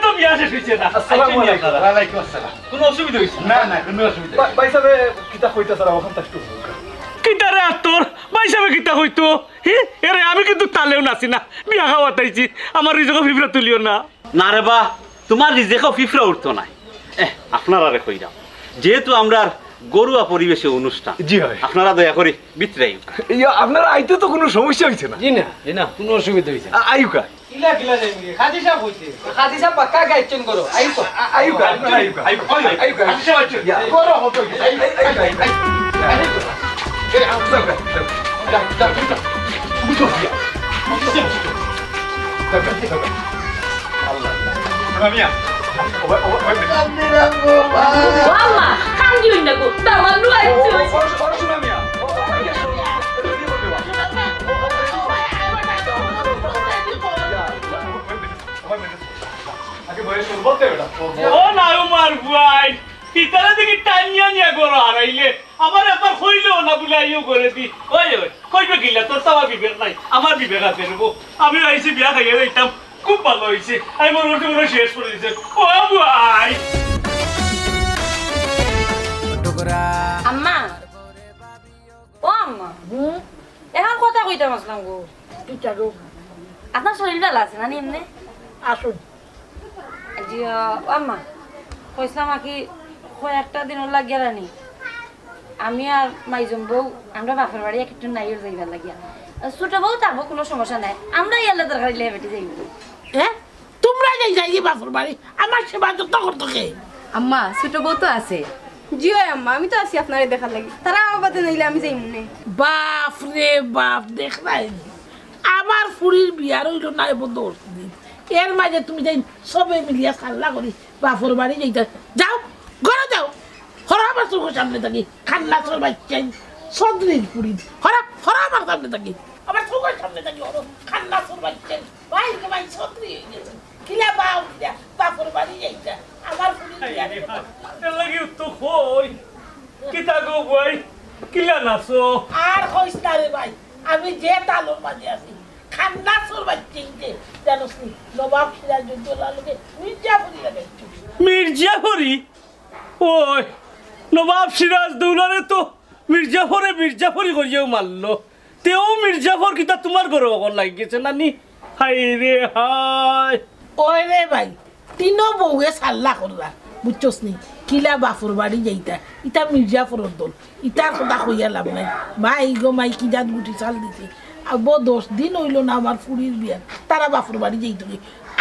Speaker 4: তো বিয়া শেষ হইছে না
Speaker 3: আসসালামু আলাইকুম
Speaker 8: ওয়ালাইকুম আসসালাম
Speaker 3: কোনো অসুবিধা হইছে
Speaker 8: না না কোনো অসুবিধা নেই
Speaker 3: ভাই সাহেব কিতা কইতা স্যার ওখান থাকতো
Speaker 4: কিতা রে আত্তর ভাই সাহেব কিতা হইতো এরে আমি কিন্তু তালেও নাছি না বিয়া খাওয়াতাইছি আমার রিজেকও ফিফরা তুলিও না
Speaker 5: না রে বা তোমার রিজেকও ফিফরা উঠতো নাই আপনারা রে কইরা যেহেতু আমরা গরুয়া পরিবেশে অনুষ্ঠান
Speaker 3: জি হয়
Speaker 5: আপনারা দয়া করে বিতরাই
Speaker 3: ইয়া আপনারা আইতে তো কোনো সমস্যা হইছে না
Speaker 8: জি না কোনো অসুবিধা হইছে না
Speaker 3: আইউকা
Speaker 8: কিলা যাইবি খাজি সাহেব হইছে খাজি সাহেব পাক্কা গাইছেন করো আইউকা
Speaker 3: আইউকা আইউকা ইয়া করো হতো আইউকা এরে আমসা আল্লাহ মামিয়া
Speaker 6: Mama, kanji winda ko. Tama lu aja.
Speaker 4: ও না উমার ভাই কিতারে দেখি টাইনিয়া নিয়া গরো হারাইলে আমার একবার হইলো না বলে আইও করে দি ওই কইবে গিলা তোর তো বিবেক নাই আমার বিবেক আছে রে আমি আইছি বিয়া খাইয়া যাইতাম খুব ভালো হয়েছে আমি মনে করতে মনে শেষ করে দিয়েছে ও ভাই
Speaker 6: আম্মা ও আম্মা এখন কথা কইতাম আসলাম গো আপনার শরীর ভালো আছে না এমনি
Speaker 2: আসুন
Speaker 6: জি ও আম্মা কইসলাম কি কয়েকটা দিন লাগিয়া রানি আমি আর মাইজম বউ আমরা বাপের বাড়ি একটু নাইয়ের যাইবার লাগিয়া ছোট বউ থাকবো কোনো সমস্যা নাই আমরা ইয়ালে দরকার হইলে বেটি যাইব
Speaker 2: তোমরা যাই বাপের বাড়ি আমার সেবা যত্ন করতো কে
Speaker 11: আম্মা ছোট বউ তো আছে জি আম্মা আমি তো আছি আপনারে দেখার লাগি তারা আবাদে নাইলে আমি যাইম না
Speaker 2: বাপ রে বাপ দেখ নাই আমার ফুরির বিয়ার হইল না এব 10 দিন এর মাঝে তুমি যাই সবে মিলিয়া খাল্লা করি বাপর বাড়ি যাইতে যাও ঘরে যাও হরা আমার চোখের সামনে থাকি খান্না চোর বাচ্চাই সদরির ফুরি হরা আমার সামনে থাকি আমার চোখের সামনে থাকি হরো খান্না চোর বাচ্চাই ভাই সদরি হয়ে গেছে কিলা বাও কিলা বাপর বাড়ি যাইতে আমার ফুরির বিয়ার
Speaker 4: লাগি তো কই কিতা গো ভাই কিলা নাছো
Speaker 2: আর কইস না রে ভাই আমি যে তালোর মাঝে আছি খান্না চোর বাচ্চাইতে জানোস নি নবাব সিরাজউদ্দৌলা লোকে মির্জাফরি লাগে
Speaker 4: মির্জাফরি ওই নবাব সিরাজউদ্দৌলারে তো মির্জাফরি করিয়াও মারলো তেও মির্জাফর কিতা তোমার ঘরে অকন লাগি গেছে নানি হাই রে হাই
Speaker 2: ওই রে ভাই তিনো বউয়ে সাল্লা করলা বুঝছস নি কিলা বাফর বাড়ি যাইতা ইটা মির্জাফরের দল ইটার কথা কইয়া লাভ নাই ভাই গো মাই কি জাত গুটি চাল দিছে আব 10 দিন হইল না আমার ফুরির বিয়া তারা বাফর বাড়ি যাইতো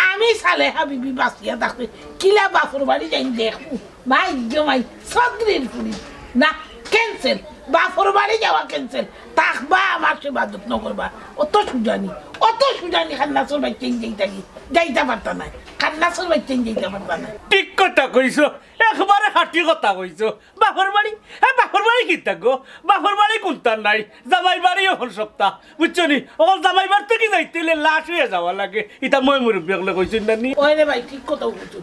Speaker 2: আমি সালে হাবিবি বাসিয়া দেখবে কিলা বাফর বাড়ি যাই দেখবো ভাই গো মাই সদরির ফুরি না ক্যান্সেল বাফর বাড়ি যাওয়া ক্যান্সেল থাকবা আমার সেবা যত্ন করবা অত সুজানি খান্নাসর বাচ্চা যাইতে পারতা না খান্নাসর বাচ্চা যাইতে পারতা না
Speaker 4: ঠিক কথা কইছো একবারে হাঁটি কথা কইছো বাপর বাড়ি বাপর বাড়ি কি থাকো বাপর বাড়ি কোনটার নাই জামাই বাড়ি এখন সপ্তাহ বুঝছো নি অকল জামাই বাড়িতে কি যাইতে লাশ হয়ে যাওয়া লাগে এটা মই মুরব্বী হলে কইছেন না নি
Speaker 2: ওই রে ভাই ঠিক কথা বলছো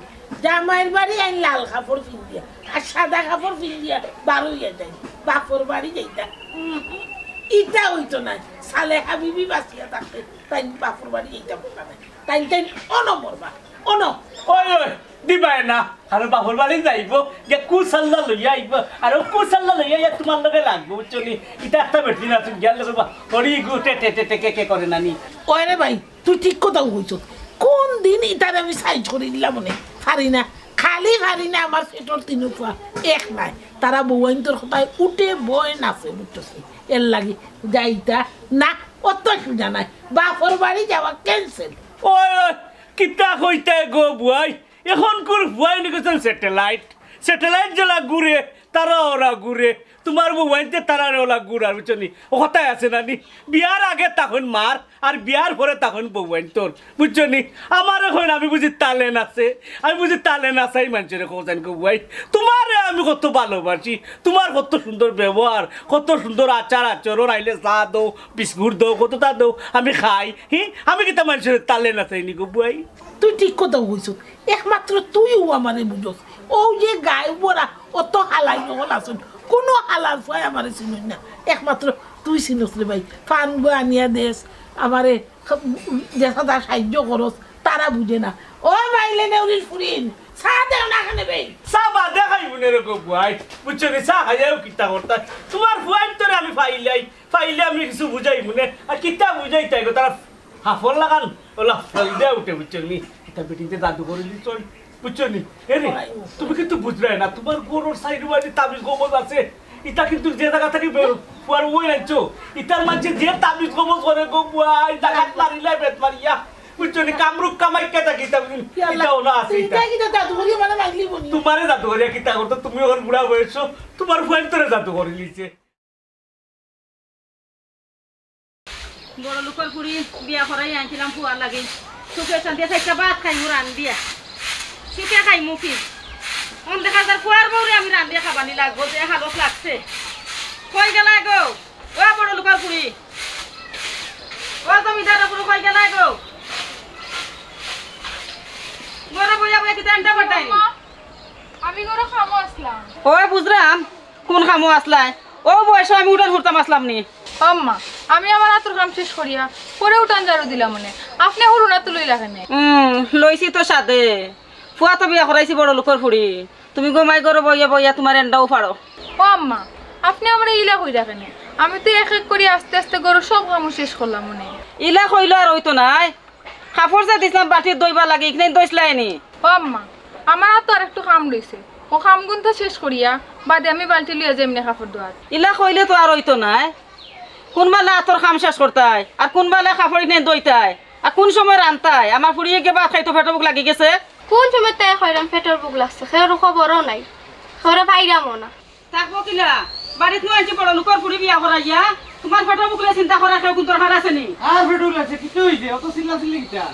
Speaker 2: জামাইয়ের বাড়ি আইন লাল কাপড় পিন্দিয়া আর সাদা কাপড় পিন্দিয়া বারো হইয়া যায় বাপর বাড়ি যাইতা ইটা হইতো না সালে হাবিবি বাসিয়া থাকতে তাই বাপর বাড়ি যাইতা পারতা না তাই অন মরবা অন
Speaker 4: ওই দিবাই না আর বাপর বাড়ি যাইব যে কুসাল্লা লইয়া আইব আর কুসাল্লা লইয়া তোমার লগে লাগবো বুঝছনি এটা একটা বেটি না তুই গেল হরি গুটে টেটে কে করে নানি
Speaker 2: ওই রে ভাই তুই ঠিক কথা কইছ কোন দিন ইটার আমি সাইজ করে দিলাম মনে পারি না খালি পারি না আমার পেটর তিনুপা এক নাই তারা বউয়াইন্তর কথায় উঠে বয় নাচে বুঝতেছি এর লাগি যাইতা না অত সুজা নাই বাপর বাড়ি যাওয়া ক্যান্সেল
Speaker 4: ওই কিতা কইতে গো বুয়াই এখন কোর বুয়াই নিকেছেন স্যাটেলাইট জেলা ঘুরে তারা ওরা ঘুরে তোমার বুয়াইতে তারা ওরা ঘুরার বুঝছনি ও কথায় আছে নানি বিয়ার আগে তখন মার আর বিয়ার পরে তখন বউয়াইন তোর বুঝছনি আমার এখন আমি বুঝি তালেন আছে আমি বুঝি তালেন আসাই মানুষের কোথায় গো বুয়াই তোমার আমি কত ভালোবাসি তোমার কত সুন্দর ব্যবহার কত সুন্দর আচরণ আইলে চা দৌ বিস্কুট দৌ কত তা দৌ আমি খাই আমি কিতা মানুষের তালেন আসাইনি গো বুয়াই
Speaker 2: তুই ঠিক কথা কইছ একমাত্র তুইও আমারে বুঝস ও যে গায়ে বড়া অত হালাই নহল আসুন কোনো হালার ফয় আমারে চিনুন না একমাত্র তুই চিনস রে ভাই ফান বই আনিয়া দেশ আমারে যে সাদা সাহায্য করস তারা বুঝে না ও মাইলে নেউরির ফুরিন চা দেও না খানে ভাই
Speaker 4: চা বাদে খাইবনে রে গো বুয়াই বুঝছনি চা খাইয়াও কিতা করতা তোমার বুয়াই তোরে আমি ফাইলে আমি কিছু বুঝাই মনে আর কিতা বুঝাই তাই গো তারা হাফল লাগান ওলা ফল দে উঠে বুঝছনি এটা বেটিতে জাদু করে দিছ বুঝছনি এরে তুমি কিন্তু বুঝবে না তোমার গরুর সাইডে বাড়ি তাবিজ গোবজ আছে এটা কিন্তু যে জায়গা থেকে পুয়ার ওই আনছো ইতার মাঝে যে তাবিজ গোবজ করে গো বুয়াই জাগাত মারিলে বেত মারিয়া বুঝছনি কামরুক কামাই কেটা কিতা এটাও না আছে
Speaker 2: এটা কিটা জাদু করি মানে মাইলি বনি
Speaker 4: তোমারে জাদু করিয়া কিতা করতো তুমি এখন বুড়া হয়েছো তোমার ফুয়াই তোরে জাদু করে লিছে
Speaker 12: বড় লোকের পুরি বিয়া করাই আনছিলাম ফুয়ার লাগে সুখে শান্তি থাকতে ভাত খাই মু রান দিয়া সুখে খাই মুখি অন দেখা যার ফুয়ার বউরে আমি রান দিয়া খাবানি লাগবো যে হালক লাগছে কই গেলাই গো ও বড় লোকের পুরি ও জমিদার পুরো কই গেলাই গো বড় বইয়া বইয়া কিতা আনতে পারতাই
Speaker 9: আমি ঘরে খামো আসলাম
Speaker 12: ও বুঝলাম কোন খামো আসলাই ও বয়স আমি উঠান ঘুরতাম আসলাম নি
Speaker 9: আম্মা আমি আমার আতর কাম শেষ করিয়া পরে উঠান ঝাড়ু দিলাম মনে আপনি হরুনা তো লই লাগেনে
Speaker 12: লইছি তো সাদে ফুয়া তো বিয়া করাইছি বড় লোকের ফুড়ি তুমি গোমাই করো বইয়া বইয়া তোমার এন্ডাও ফাড়ো
Speaker 9: ও আম্মা আপনি আমার ইলা কই রাখেনে আমি তো এক এক করে আস্তে আস্তে গরু সব কাম শেষ করলাম মনে
Speaker 12: ইলা কইল আর হইতো নাই কাপড় যা দিছিলাম বাটির দইবা লাগে এখানে দইসলাইনি
Speaker 9: ও আম্মা আমার তো আর একটু কাম রইছে ও কাম গুনতে শেষ করিয়া বাদে আমি বালতি লিয়ে যাই এমনি কাপড় ধোয়ার
Speaker 12: ইলা কইলে তো আর হইতো নাই কোনবালা তোর কাম শেষ করতাই আর কোনবালা কাপড় নেই দইতাই আর কোন সময় রান্তাই আমার ফুড়িয়ে কে ভাত খাইতো পেট বুক লাগি গেছে
Speaker 11: কোন সময় তাই খয়রাম পেটের বুক লাগছে খের খবরও নাই খবরে পাইরামও না
Speaker 12: থাকবো কিলা বাড়িত নয় আনছি বড় লোকের ফুড়ি বিয়া করাইয়া তোমার পেট বুক চিন্তা করা কেউ কোন দরকার আছে নি
Speaker 8: আর ফেটুল আছে কি হইছে অত চিল্লা চিল্লি কিটা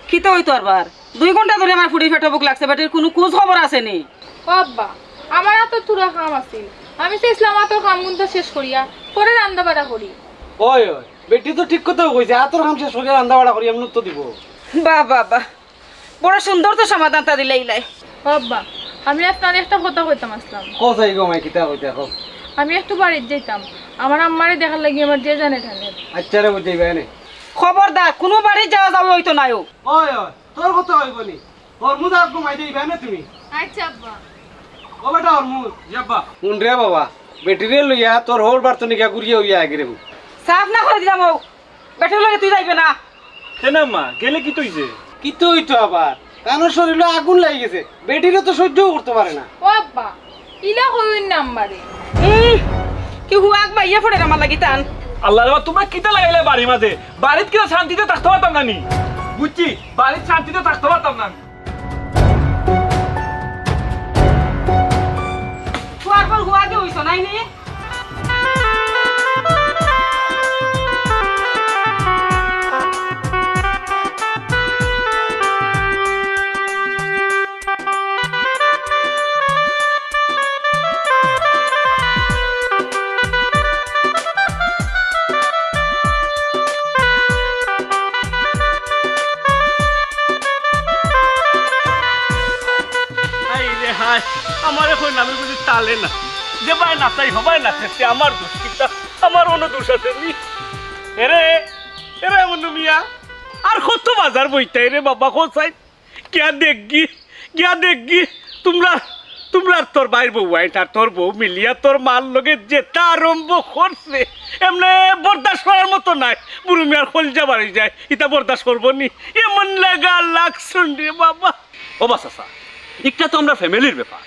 Speaker 12: কি তো হইতো আরবার 2 ঘন্টা ধরে আমার ফুড়ি পেট বুক লাগছে বেটির কোনো খোঁজ খবর আছে নি
Speaker 9: ও আব্বা আমার তো তুরা কাম আছে আমি চাইছিলাম আতর কাম গুনতে শেষ করিয়া পরে রান্না বাড়া করি
Speaker 8: ওই ওই বেটি তো ঠিক কথা কইছে আতর কাম শেষ করে রান্না বাড়া করি এমন তো দিব
Speaker 12: বাহ বাহ বাহ বড় সুন্দর তো সমাধানটা দিলে ইলাই
Speaker 9: বাবা আমি আপনার একটা কথা কইতাম আসলাম
Speaker 8: কোথায় গো মাই কিতা কইতা কও
Speaker 9: আমি একটু বাড়িতে যাইতাম আমার আম্মারে দেখার লাগি আমার যে জানে ঠানে
Speaker 8: আচ্ছা রে বুঝাইবে নে
Speaker 12: খবরদার কোনো বাড়ি যাওয়া যাবে হইতো নাইও
Speaker 8: ওই ওই তোর কথা হইব নি হরমুদ আর ঘুমাই দিবে না তুমি
Speaker 9: আচ্ছা আব্বা
Speaker 8: ও বেটা হরমুদ যাব্বা কোন রে বাবা বেটি রে লইয়া তোর হোর বার তো নিকা গুরিয়া হইয়া আগে রে
Speaker 12: সাফ না করে দিলাম ও বেটি লগে তুই যাইবে না
Speaker 4: কেন মা গেলে কি তৈছে
Speaker 8: কি তো হইতো আবার কানোর শরীরে আগুন লাগি গেছে বেটিরও তো সহ্যও করতে পারে না
Speaker 9: ও আব্বা ইলা কইন নাম্বারে
Speaker 12: কি হুয়াক বাইয়া পড়ে আমার লাগি টান
Speaker 4: আল্লাহ রে তোমরা কিতা লাগাইলে বাড়ির মাঝে বাড়িতে কি শান্তিতে থাকতে পারতাম না নি বুঝছি বাড়িতে শান্তিতে থাকতে পারতাম না
Speaker 12: হুয়ার পর হুয়াকে হইছো নাই নি
Speaker 4: আমার এখন আমি বুঝি তালে না যে ভাই নাচাই হবাই না খেতে আমার দোষ কিন্তু আমার অন্য দোষ আছে নি এরে এরে বন্ধু মিয়া আর কত বাজার বইতাই রে বাবা কোথায় क्या देखगी তোমরা তোর বাইর বউ আইটা তোর বউ মিলিয়া তোর মাল লগে যেটা আরম্ভ করছে এমনি বরদাস্ত করার মতো নাই বুড়ো মিয়ার খলজা বাড়ি যায় এটা বরদাস্ত করবো নি এমন লাগা লাগছুন রে বাবা
Speaker 5: ও বাসা একটা তো আমরা ফ্যামিলির ব্যাপার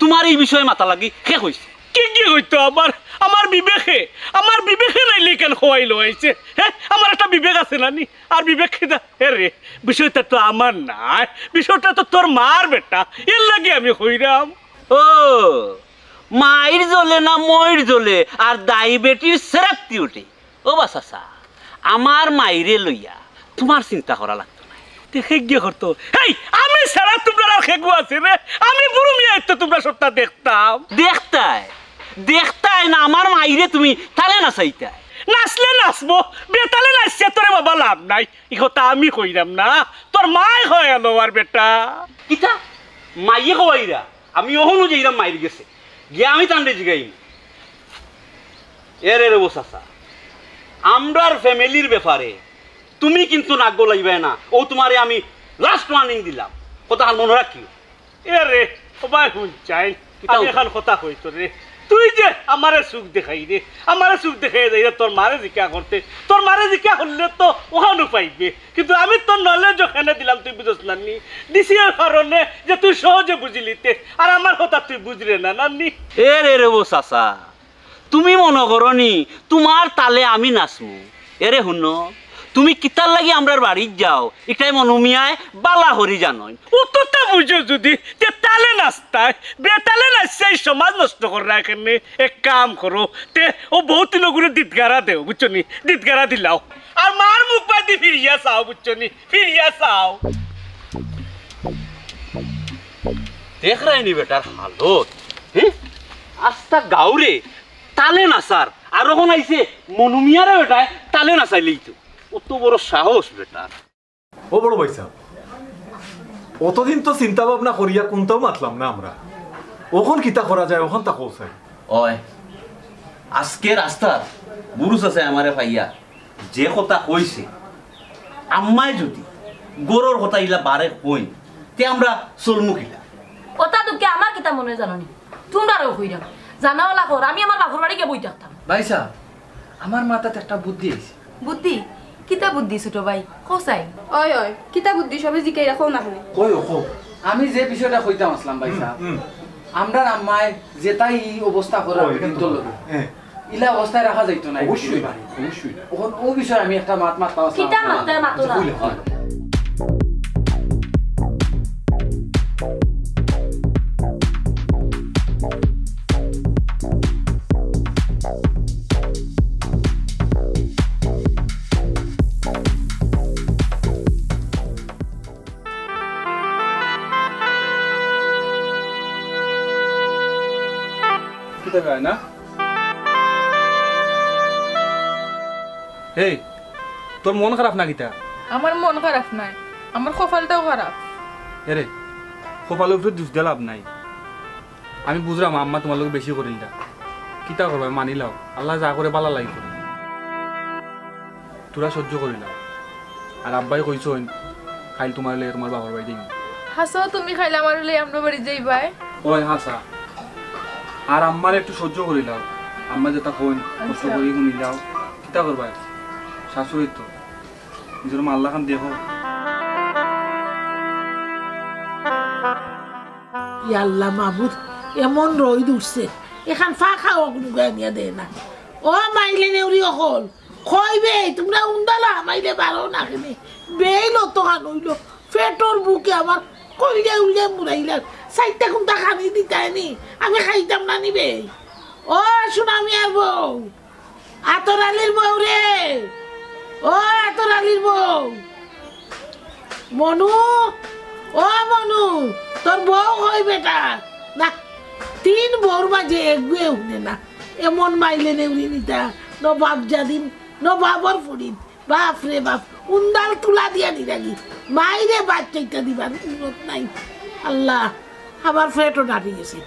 Speaker 5: তোমার এই বিষয়ে মাথা লাগি শেষ হয়েছে
Speaker 4: কি হইতো আমার বিবেকে নাইলে কেন খোয়াইলো আইছে হ্যাঁ আমার একটা বিবেক আছে নানি আর বিবেক খেদা রে বিষয়টা তো আমার নাই বিষয়টা তো তোর মার বেটা এর লাগে আমি হইরাম
Speaker 5: ও মায়ের জ্বলে না ময়ের জ্বলে আর দাই বেটির সেরাক্তি উঠে ও বাসা আমার মাইরে লইয়া তোমার চিন্তা করা লাগতো না
Speaker 4: দেখে গিয়ে করতো এই আমি সারা তোমরা আর খেগু আছে রে আমি বুড়ো মিয়া তো তোমরা সবটা
Speaker 5: দেখতাই না আমার মাইরে তুমি তালে না চাইতাই
Speaker 4: নাচলে নাচবো বেতালে নাচছে তোরে বাবা লাভ নাই ই কথা আমি কইরাম না তোর মাই হয় আলো আর বেটা
Speaker 5: কিতা মাইয়ে কইরা আমি ওহনো যাইরাম মাইর গেছে গিয়ে আমি তান্ডে জিগাই এর বসাসা আমরার ফ্যামিলির ব্যাপারে তুমি কিন্তু নাক গলাইবে না ও তোমারে আমি লাস্ট ওয়ার্নিং দিলাম কথা মনে রাখিও
Speaker 4: এরে সবাই শুন চাই আমি এখন কথা কইতো রে তুই যে আমারে সুখ দেখাই রে আমারে সুখ দেখাই যাই তোর মারে জিকা করতে তোর মারে জিকা করলে তো ওখানে পাইবে কিন্তু আমি তোর নলেজ ওখানে দিলাম তুই বুঝছ নানি দিছি এর কারণে যে তুই সহজে বুঝিলিতে আর আমার কথা তুই বুঝলে না নানি
Speaker 5: এরে ও চাচা তুমি মনে করনি তোমার তালে আমি নাচমু এরে শুন তুমি কিতার লাগি আমরার বাড়ি যাও এটাই মনুমিয়ায় বালা হরি জানই
Speaker 4: উত্তরটা বুঝো যদি তে তালে নাচতায় বেতালে নাচছে সমাজ নষ্ট করা এখানে এক কাম করো তে ও বহুত লোকের দিতগারা দেও বুঝছো নি দিতগারা দিলাও আর মার মুখ পাতি ফিরিয়া চাও বুঝছো নি ফিরিয়া চাও
Speaker 5: দেখ রাইনি বেটার হালত হ্যাঁ আস্তা গাউরে তালে নাচার আর ওখানে আইছে মনুমিয়ারে বেটায় তালে নাচাইলেই তো অত বড় সাহস বেটা
Speaker 3: ও বড় ভাই সাহেব অতদিন তো চিন্তা ভাবনা করিয়া কোনটাও মাতলাম না আমরা ওখন কিতা করা যায় ওখান তা কৌসাই
Speaker 5: ওই আজকে রাস্তা বুরুস আছে আমারে ভাইয়া যে কথা কইছে আম্মাই যদি গরুর কথা ইলা বারে কই তে আমরা চলমুখিলা
Speaker 6: ওটা তো কি আমার কিতা মনে জানোনি তোমরাও কইরা জানাওলা কর আমি আমার বাপর বাড়ি গিয়ে বই থাকতাম
Speaker 10: ভাই সাহেব আমার মাথাতে একটা বুদ্ধি আছে
Speaker 11: বুদ্ধি কিতা বুদ্ধি ছোট ভাই কোসাই ওই কিতা বুদ্ধি সবে জিকাই রাখো না হলে
Speaker 10: কই ও আমি যে বিষয়টা কইতাম আসলাম ভাই সাহেব আমরা আম্মায় যেটাই এই অবস্থা করা কিন্তু লগে ইলা অবস্থায় রাখা যাইতো না অবশ্যই ও বিষয়ে আমি একটা মাত পাওয়া
Speaker 6: কিতা মাতো না
Speaker 10: না
Speaker 13: এই তোর মন খারাপ না কিতা
Speaker 9: আমার মন খারাপ নাই আমার কপালটাও খারাপ
Speaker 13: এরে কপালের উপরে দুষ দিয়ে লাভ নাই আমি বুঝলাম আম্মা তোমার লোক বেশি করিল না কিতা করবা মানি লাও আল্লাহ যা করে বালা লাগি করি তোরা সহ্য করিলাম আর আব্বাই কইছ খাইল তোমার লে তোমার বাবার বাড়ি দিন
Speaker 9: হাসো তুমি খাইলে আমার লে আমরা বাড়ি যাইবাই
Speaker 13: ওই হাসা আর আম্মার একটু সহ্য করিলাম আম্মা যেটা কইন কষ্ট করি শুনি যাও কিতা করবা শাশুড়ি তো নিজের মাল্লা খান দেখো
Speaker 2: আল্লাহ মাহবুদ এমন রই উঠছে এখান ফাঁকা অগ্নুগায় নিয়ে দেয় না ও মাইলে নেউরি অকল কইবে তোমরা উন্দালা মাইলে বারো না কেনে বেইলো তো খান হইলো পেটর বুকে আমার কইলে উল্লে মুরাইলাম সাইডটা কোনটা খানি দিতায়নি আমি খাইতাম না নিবে ও সোনা মিয়ার বউ আতর আলীর বউ রে ও আতর আলীর বউ মনু ও মনু তোর বউ হয় বেটা না তিন বউর মাঝে এগুয়ে উঠে না এমন মাইলে নেউরি নিতা ন বাপ জাদিন ন বাবর ফুরিন বাপ রে বাপ উন্দাল তুলা দিয়া নিরাগি মাইরে বাচ্চাইটা দিবার উন্নত নাই আল্লাহ আবার ফেটও নাটি গেছে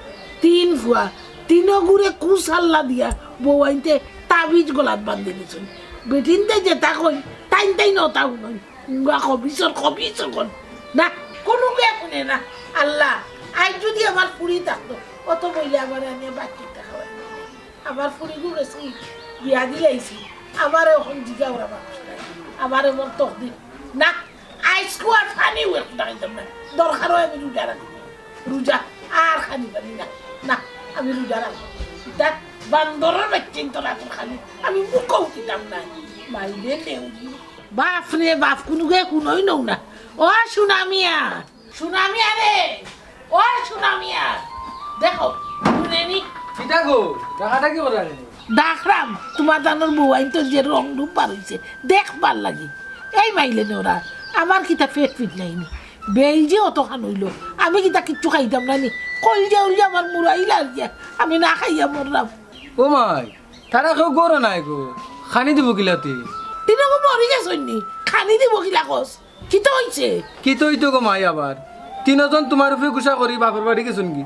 Speaker 2: তিন ফুয়া তিনো গুড়ে কুস আল্লাহ দিয়া বউ আইনতে তাবিজ গলাত বান্ধি দিয়েছেন বেটিনতে যেটা কই টাইন নতাও নয় কবিসর কন না কোনো শুনে না আল্লাহ আজ যদি আমার পুরি থাকতো অত বইলে আমার আনিয়ে বাচ্চাটা খাওয়াই আমার পুরি গেছি বিয়া দিলাইছি আমার এখন জিগা ওরা মানুষ নাই আমার এমন তক দিন না আইসকো আর ফানি একটা খাইতাম না দরকার হয় আমি রোজা রাখি রোজা আর খানি পারি না না আমি রোজা রাখবো দেখ বান্দরের বাচ্চিন তোরা তোর খালি আমি মুখও দিতাম না মাইলে নেও বাপ রে বাপ কোনো গে কোনোই নও না ও সুনামিয়া সুনামিয়া রে ও সুনামিয়া দেখো শুনেনি
Speaker 10: কিটা গো টাকাটা কি বলা রে
Speaker 2: ডাকরাম তোমার জানোর বউয়াইন তো যে রং রূপ পারইছে দেখবার লাগি এই মাইলে ওরা আমার কিতা পেট ফিট নাইনি বেই যে অতখান হইল আমি কিতা কিচ্ছু খাইতাম না নি কলজা উলজা আমার মুরাইলা গিয়া আমি না খাইয়া মরলাম
Speaker 10: ও মাই তারা কেউ গরো নাই গো খানি দিব কিলাতে
Speaker 2: তিনকো মরি গেছনি খানি দিব কিলা কস কি তো হইছে
Speaker 10: কি তো হইতো গো মাই আবার তিনজন তোমার উপরে গুসা করি বাপের বাড়ি গেছুন কি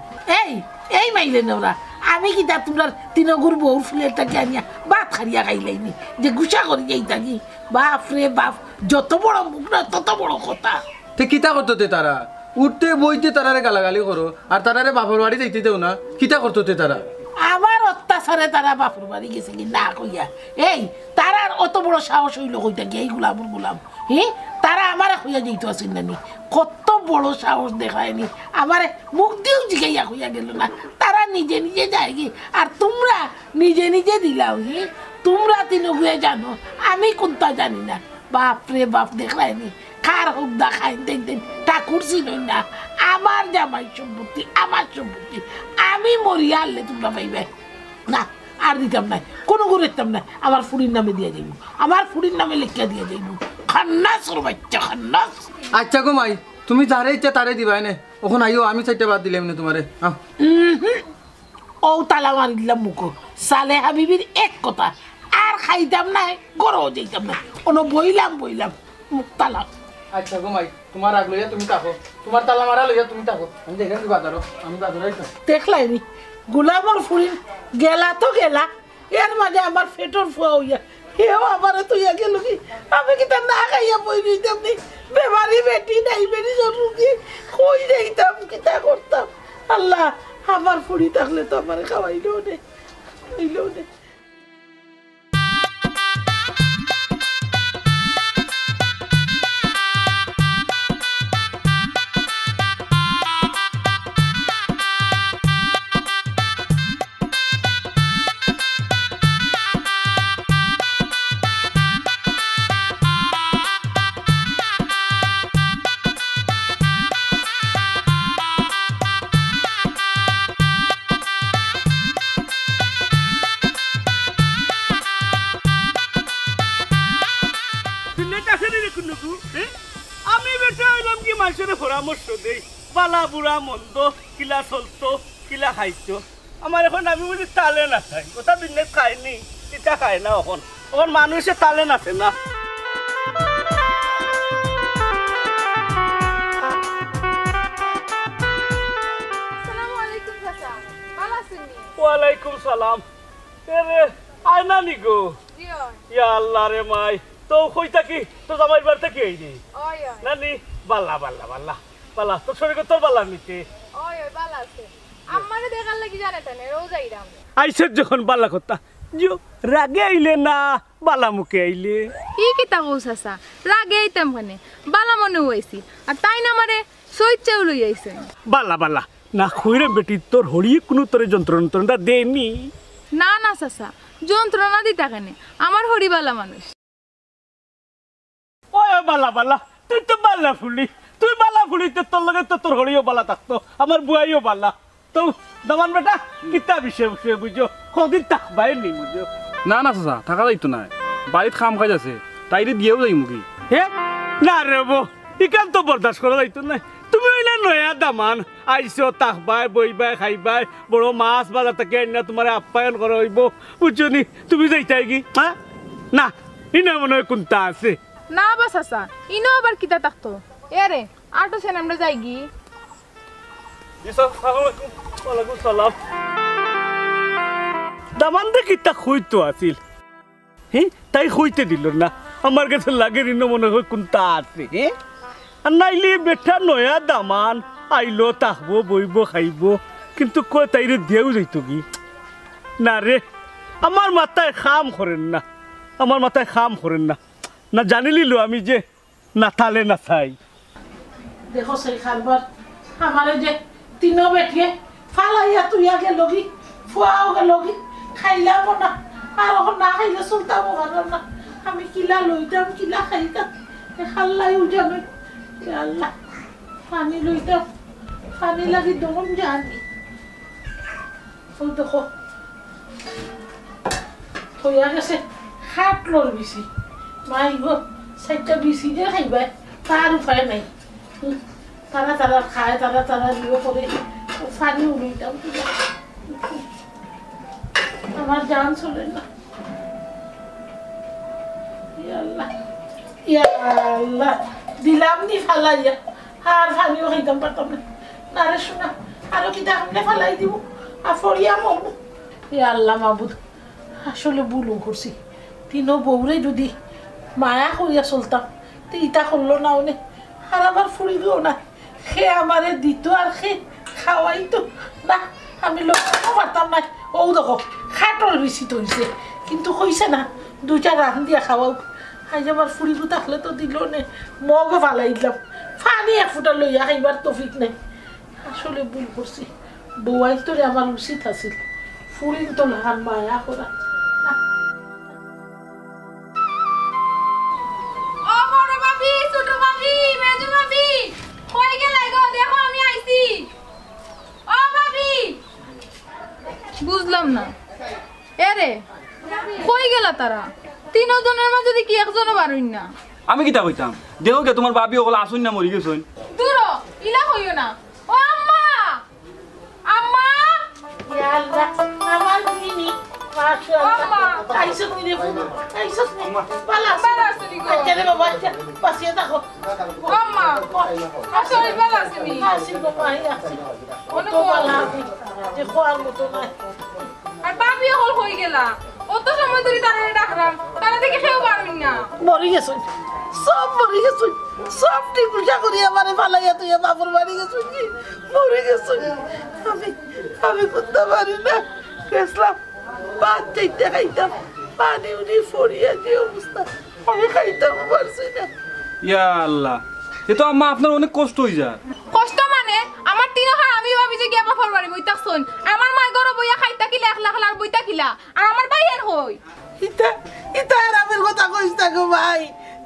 Speaker 2: এই মাইলে ওরা আমি কিতা তোমরা তিনগুর বউর ফুলেরটাকে আনিয়া ভাত খাইয়া খাইলাইনি যে গুসা করি যাইতা কি বাপ রে বাপ যত বড় মুখ না তত বড় কথা
Speaker 10: তে কিতা করতে তারা উঠতে বইতে তারারে গালাগালি করো আর তারারে বাপের বাড়ি যাইতে দেও না কিতা করতে তারা
Speaker 2: আমার অত্যাচারে তারা বাপের বাড়ি গেছে কি না কইয়া এই তারার অত বড় সাহস হইল কইতা কি এই গুলামর গুলাম তারা আমার হইয়া যাইতে আসেন নানি কত বড় সাহস দেখায়নি আমার মুখ দিয়েও জিগাইয়া হইয়া গেল না তারা নিজে নিজে যায় কি আর তোমরা নিজে নিজে দিলাও তোমরা তিনগুয়ে জানো আমি কোনটা জানি না বাপ রে বাপ দেখায়নি কার হোক দেখায় দেখতেন ঠাকুর চিনই না আমার জামাই সম্পত্তি আমার সম্পত্তি আমি মরিয়া আনলে তোমরা পাইবে না আর দিতাম না কোনো করে দিতাম না আমার ফুরির নামে দিয়ে যাইব আমার ফুরির নামে লেখিয়া দিয়ে যাইব খান্নাস ওর বাচ্চা খান্নাস
Speaker 10: আচ্ছা গো মাই তুমি যারে ইচ্ছা তারে দিবাই নে ওখানে আইও আমি চাইটা বাদ দিলাম না তোমারে
Speaker 2: ও তালা মারি দিলাম মুখো সালে হাবিবির এক কথা আর খাইতাম না গরও যাইতাম না কোনো বইলাম মুখ তালা
Speaker 10: আচ্ছা গো মাই তোমার আগ লইয়া তুমি থাকো তোমার তালা মারা লইয়া তুমি থাকো আমি দেখেন কি বাজারো আমি বাজারাই তো
Speaker 2: দেখলাইনি গোলামর ফুরিন গেলা তো গেলা এর মাঝে আমার পেটর ফুয়া হইয়া হেও আবার তুইয়া গেল কি আমি কি তা না খাইয়া বই দিতাম নি বেমারি বেটি নাই বেটি জরুরি কই যাইতাম কিতা করতাম আল্লাহ আমার ফুরি থাকলে তো আমার খাওয়াইলো নে খাইলো নে
Speaker 4: আমি বেটা হইলাম কি মানুষের পরামর্শ দেই বালা বুড়া মন্দ কিলা চলতো কিলা খাইতো আমার এখন আমি বুঝি তালে না খাই ওটা দিনে খাইনি এটা খাই না এখন এখন মানুষে তালে নাছে না ওয়ালাইকুম সালাম রে আয়না নি গো ইয়া আল্লাহ রে মাই তো কই থাকি তো জামাই বাড়ি থেকে আইনি নানি বাল্লা বাল্লা বাল্লা বাল্লা তোর শরীরে তোর বাল্লা নিতে
Speaker 9: বালা আছে আমারে দেখার লাগি জানে তানে রোজ আইরাম
Speaker 4: আইছে যখন বাল্লা কথা জিও রাগে আইলে না বালা মুখে আইলে
Speaker 9: ই কিতা কইছাসা রাগে আইতাম মানে বালা মনে হইছি আর তাই না আমারে সইচ্চাও লই আইছে
Speaker 4: বাল্লা বাল্লা না কইরে বেটি তোর হরি কোনো তোরে যন্ত্রণা দেনি
Speaker 9: না না চাচা যন্ত্রণা দিতা কেন আমার হরিবালা মানুষ
Speaker 4: ওই বালা বালা তুই তো বালা ফুলি তুই বালা ফুলিতে তোর লগে তো তোর হরিও বালা থাকতো আমার বুয়াইও বালা তো দামান বেটা কিতা বিষয় বিষয় বুঝো কদিন থাকবাই নি বুঝো
Speaker 13: না না চাচা থাকা যাইতো না বাড়িত খাম খাই আছে তাইরে দিয়েও যাই মুখি
Speaker 4: হে না রে বো ইকান তো বরদাস্ত করা যাইতো না তুমি হইলে নয়া দামান আইসো তাকবাই বইবাই খাইবাই বড় মাছ বাজার থেকে না তোমার আপ্যায়ন করা হইব বুঝছো নি তুমি যাইতাই কি হ্যাঁ না ইনা মনে হয় কোনটা আছে
Speaker 9: না বা চাচা ইনো আবার কিতা থাকতো এরে আটো সেন আমরা যাই গি
Speaker 4: ওয়ালাইকুম সালাম দামান দে কিতা হইতো আছিল হ্যাঁ তাই হইতে দিল না আমার কাছে লাগে ইনো মনে হয় কোনটা আছে হ্যাঁ আর নাইলে বেটা নয়া দামান আইলো তাকবো বইব খাইব কিন্তু কয় তাইরে দিয়েও যাইত কি না রে আমার মাথায় খাম করেন না আমার মাথায় খাম করেন না না জানিলিল আমি যে না তালে না চাই
Speaker 2: দেখো সেই খাবার আমারে যে তিনো বেটিয়ে ফালাইয়া তুই আগে লগি ফুয়াও গে লগি খাইলাম না আর এখন না খাইলে চলতাম না আমি কিলা লইতাম কিলা খাইতাম খাল্লাই উজানো আল্লাহ পানি লইতাম পানি লাগি দমন জানি ও দেখো হইয়া গেছে খাটলোর বেশি মাই গো সাইডটা বেশি যে খাইবা তার উপায় নাই তারা তারা খায় তারা তারা লিও করে পানি উড়িতাম আমার জান চলে না আল্লাহ দিলাম নি ফালাইয়া আর পানিও খাইতাম পারতাম না না রে শোনা আরো কি তাহলে ফালাই দিব আর ফরিয়া মরবো আল্লাহ মাবুদ আসলে ভুল করছি তিনো বউরে যদি মায়া করিয়া চলতাম তো ইটা করলো না ওনে আর আবার ফুরিবেও না সে আমারে দিত আর সে খাওয়াইতো না আমি লক্ষ্য পারতাম না ও দেখো খাটল বেশি তৈছে কিন্তু কইছে না দুইটা রান দিয়া খাওয়াও খাই যাবার ফুরিব থাকলে তো দিল নে মগে ফালাই দিলাম ফানি এক ফুটা লইয়া খাইবার তফিক নাই আসলে ভুল করছি বউয়াই তোরে আমার উচিত আছিল ফুরিন তো লাহান মায়া করা
Speaker 9: বুঝলাম না এরে কই গেল তারা তিনজনের মাঝে যদি কি একজনও বারুন না
Speaker 13: আমি কিতা কইতাম দেও কে তোমার বাবি ওগুলো আসুন না মরি গেছুন
Speaker 9: দূর ইলা হইও না ও আম্মা আম্মা
Speaker 2: ইয়া আল্লাহ আমার মিনি মাশাআল্লাহ আইসো নি রে আইসো নি বালা
Speaker 9: বালা সরি গো
Speaker 2: আচ্ছা রে বাবা পাশে দেখো
Speaker 9: আম্মা আসলে বালা সরি
Speaker 2: আসি গো মাই আসি অনেক বালা যে খোয়ার মতো না
Speaker 9: আর বাবি হল হই গেলা অত সময় ধরে তারা ডাকলাম তারা দেখে সেও পারবেন না
Speaker 2: মরি গেছ সব মরি গেছ সব টিকুশা করি আমারে ফালাইয়া তুই বাপর বাড়ি গেছ কি মরি গেছ আমি করতে পারি না গেছলাম ভাত চাইতে খাইতাম পানি উনি ফরিয়া যে অবস্থা আমি খাইতাম পারছি না
Speaker 13: ইয়া আল্লাহ এ তো আম্মা আপনার অনেক কষ্ট হই যায়
Speaker 9: কষ্ট মানে আমার তিন হার আমি ভাবি যে গিয়া বাপর বাড়ি বইতা শুন আমার মা গরো বইয়া খাইতা কিলা 1 লাখ আর বইতা কিলা আর আমার ভাই এর হই
Speaker 2: ইতা আরামের কথা কইছ না গো ভাই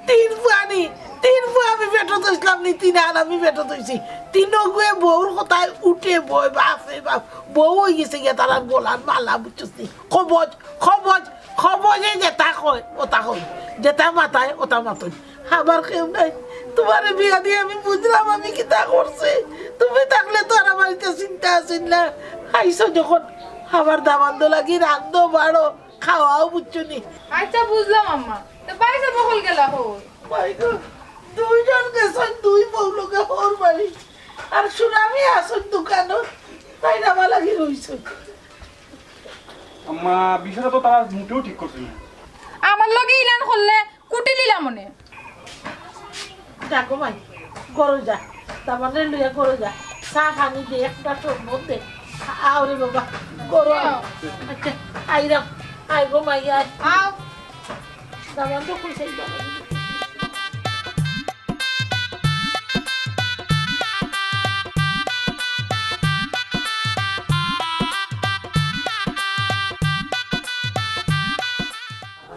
Speaker 2: তিন ফুয়া আমি পেটো দইছিলাম নি তিন আর আমি পেটো দইছি তিনো গুয়ে বউর কথায় উঠে বয় বাপে বাপ বউ হয়ে গেছে গিয়া তারা গোলার মালা বুঝছি খবজে যেটা কয় ওটা কয় যেটা মাথায় ওটা মাথায় আমার কেউ নাই তোমার বিয়া দিয়ে আমি বুঝলাম আমি কিতা করছে তুমি থাকলে তো আর আমার চিন্তা আসেন না খাইছো যখন আমার দামান্দ লাগি রান্ধো বাড়ো খাওয়াও বুঝছো নি
Speaker 9: আচ্ছা বুঝলাম আম্মা তো বাইসা বকল গেলা হই
Speaker 2: ভাই গো দুইজন গেছেন দুই বউ লোকে ওর বাড়ি আর সুনামি আসুন দোকানও তাই নামা লাগি রইছে
Speaker 13: আম্মা বিষয়টা তো তারা মোটেও ঠিক করছে না
Speaker 9: আমার লগে ইলান করলে কুটি লিলা মনে
Speaker 2: দেখো ভাই গরো যা তারপরে লইয়া গরো যা চা খানি দিয়ে একটা তোর মধ্যে আওরে বাবা গরো আচ্ছা আইরাম আই গো মাইয়া
Speaker 9: আও
Speaker 2: দামান তো খুশি যাবে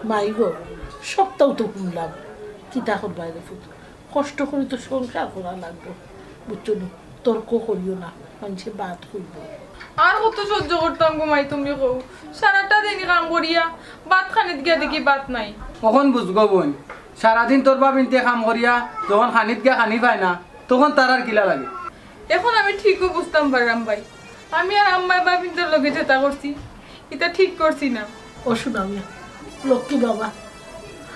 Speaker 2: মাই গো সপ্তাহ তো শুনলাম কিতা কর বাইরে ফুট কষ্ট করে তো সংসার করা লাগবে বুঝছো নি তর্ক করিও না মানুষে বাদ করবো
Speaker 9: আর কত সহ্য করতাম গো মাই তুমি কও সারাটা দিন কাম করিয়া ভাত খানিত গিয়া দেখি ভাত নাই
Speaker 10: কখন বুঝগো বোন সারাদিন তোর বাবিনতে কাম করিয়া যখন খানিত গিয়া খানি পায় না তখন তার আর কিলা লাগে
Speaker 9: এখন আমি ঠিকও বুঝতাম পারলাম ভাই আমি আর আম্মাই বাবিনদের লগে যেটা করছি এটা ঠিক করছি না
Speaker 2: ও শোনাবি লক্ষ্মী বাবা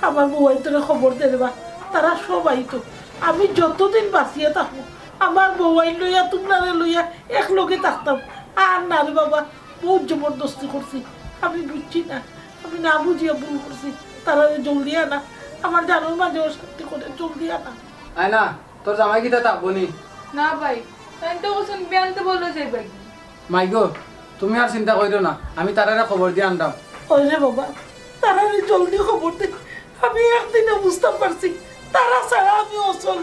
Speaker 2: আমার বউয়াই তোরা খবর দেবা তারা সবাই তো আমি যতদিন বাঁচিয়ে থাকবো আমার বউয়াই লইয়া তোমরা লইয়া এক লগে থাকতাম আর না রে বাবা বহুত জবরদস্তি করছি আমি বুঝছি না আমি না বুঝিয়া ভুল করছি তারা জলদি আনা আমার জানোর মাঝে শান্তি করে জলদি আনা
Speaker 10: আয় না তোর জামাই কিতা থাকবো নি
Speaker 9: না ভাই তাই তো কোন বিয়ানতে বললো যাই ভাই
Speaker 10: মাইগো তুমি আর চিন্তা করিও না আমি তারারে খবর দিয়ে আনলাম
Speaker 2: ওরে বাবা তারারে জলদি খবর দে আমি একদিনে বুঝতে পারছি তারা ছাড়া আমি অচল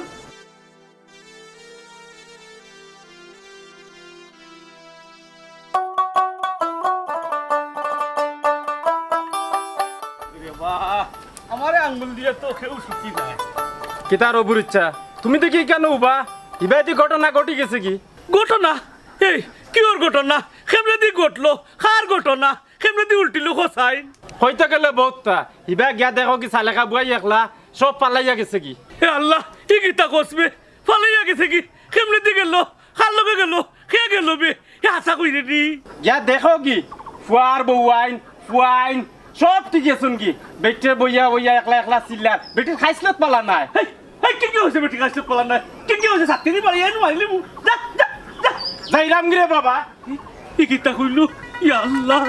Speaker 4: আমারে আঙ্গুল দিয়ে তো কেউ সুখী নাই
Speaker 13: কিতার অবুর ইচ্ছা তুমি দেখি কেন উবা ইবাইতি ঘটনা ঘটি গেছে কি
Speaker 4: ঘটনা এই কি ওর ঘটনা কেমনে দি ঘটলো কার ঘটনা কেমনে দি উল্টিলো খসাই
Speaker 13: হইতে গেলে বহুতটা ইবা গিয়া দেখো কি সালেকা বুয়াই একলা সব পালাইয়া গেছে কি
Speaker 4: হে আল্লাহ কি গীতা কসবে ফালাইয়া গেছে কি কেমনে দি গেল কার লগে গেল কে গেল বে হে আশা কইরে দি
Speaker 13: গিয়া দেখো কি ফুয়ার ফুয়াইন সব ঠিক আছে কি বেটে বইয়া বইয়া একলা একলা চিল্লার বেটে খাইছিলত পালা নাই
Speaker 4: কি হয়েছে বেটি কাছে কলা নাই কি হয়েছে সাথে দি পারি এনে মারিলি মু যা যা যা
Speaker 13: যাইরাম গিরে বাবা
Speaker 4: কি গীতা কইলো ইয়া আল্লাহ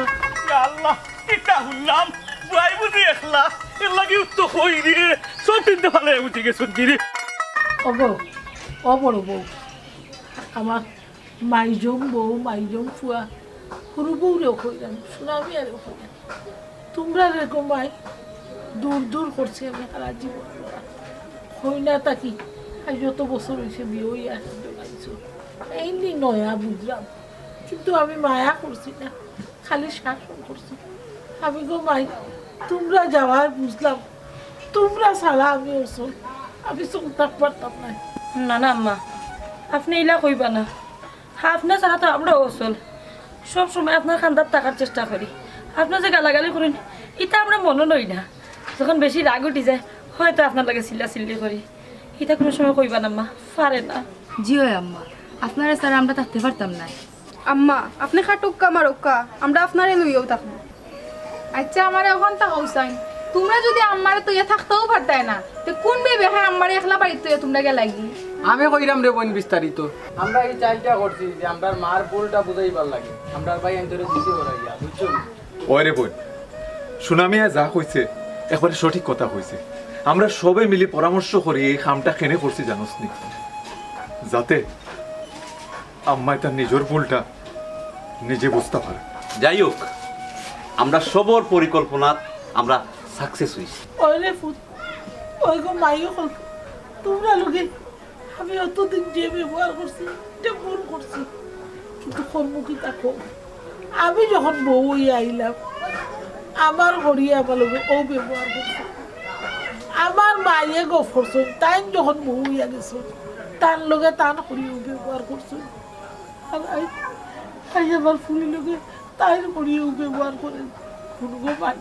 Speaker 4: কিতা হুল্লাম বুয়াই বুঝি একলা এর লাগি তো কই রে সব তিনটা ফালে উঠে গেছুন কি রে
Speaker 2: ও বড় বউ আমার মাইজম ফুয়া সরু বউরেও কইলাম সোনা মিয়ারেও কইলাম তোমরা রেখো মাই দূর করছি আমি সারা জীবন হই না তাকি আজ যত বছর হয়েছে বিয়ে হয়ে আসছো এইনি নয়া বুঝলাম কিন্তু আমি মায়া করছি না খালি শাসন করছি আমি গো মাই তোমরা যাওয়ার বুঝলাম তোমরা ছাড়া আমি ওসল আমি চলতে পারতাম না
Speaker 6: না না আম্মা আপনি ইলা কইবা না আপনার ছাড়া তো আমরা ওসল সব সময় আপনার খান্দার টাকার চেষ্টা করি আপনার যে গালাগালি করেন এটা আমরা মনে লই না যখন বেশি রাগ উঠি যায় হয়তো আপনার লাগে চিল্লি করি এটা কোনো সময় কইবা না আম্মা পারে না
Speaker 11: জি হয় আম্মা আপনারা স্যার আমরা থাকতে পারতাম না আম্মা আপনি খাটুক্কা মারুক্কা আমরা আপনারে লইয়াও থাকবো
Speaker 9: আচ্ছা আমার এখন থাকা উচাই তোমরা যদি আমার তো ইয়ে থাকতেও পারতাই না তো কোন বেবে হ্যাঁ আমার একলা বাড়িতে তো তোমরা গে লাগি
Speaker 10: আমি কইরাম রে বোন বিস্তারিত আমরা এই চাইটা করছি যে আমরা মার ভুলটা বুঝাইবার লাগে আমরা ভাই এন্তরে দিতে ওরাইয়া বুঝছো
Speaker 3: ওরে বোন সুনামিয়া যা কইছে একবারে সঠিক কথা কইছে আমরা সবাই মিলে পরামর্শ করে এই কামটা কেনে করছি জানোস নি যাতে আম্মাই তার নিজের ভুলটা নিজে বুঝতে পারে
Speaker 5: যাই হোক আমরা সবর পরিকল্পনা আমরা সাকসেস হইছি
Speaker 2: ওরে ফুট ওই গো মাইও কল তোমরা লোকে আমি অতদিন যে ব্যবহার করছি এটা ভুল করছি কিন্তু সম্মুখী থাকো আমি যখন বউ হয়ে আইলাম আমার ঘড়িয়ে আমার লোকে ও ব্যবহার করছে আমার মায়ে গফ করছো তাই যখন বউ হইয়া গেছো তার লগে টান করিও ব্যবহার করছো আর আই আমার ফুলি লোকে তাই করিও ব্যবহার করে কোনো গো পাই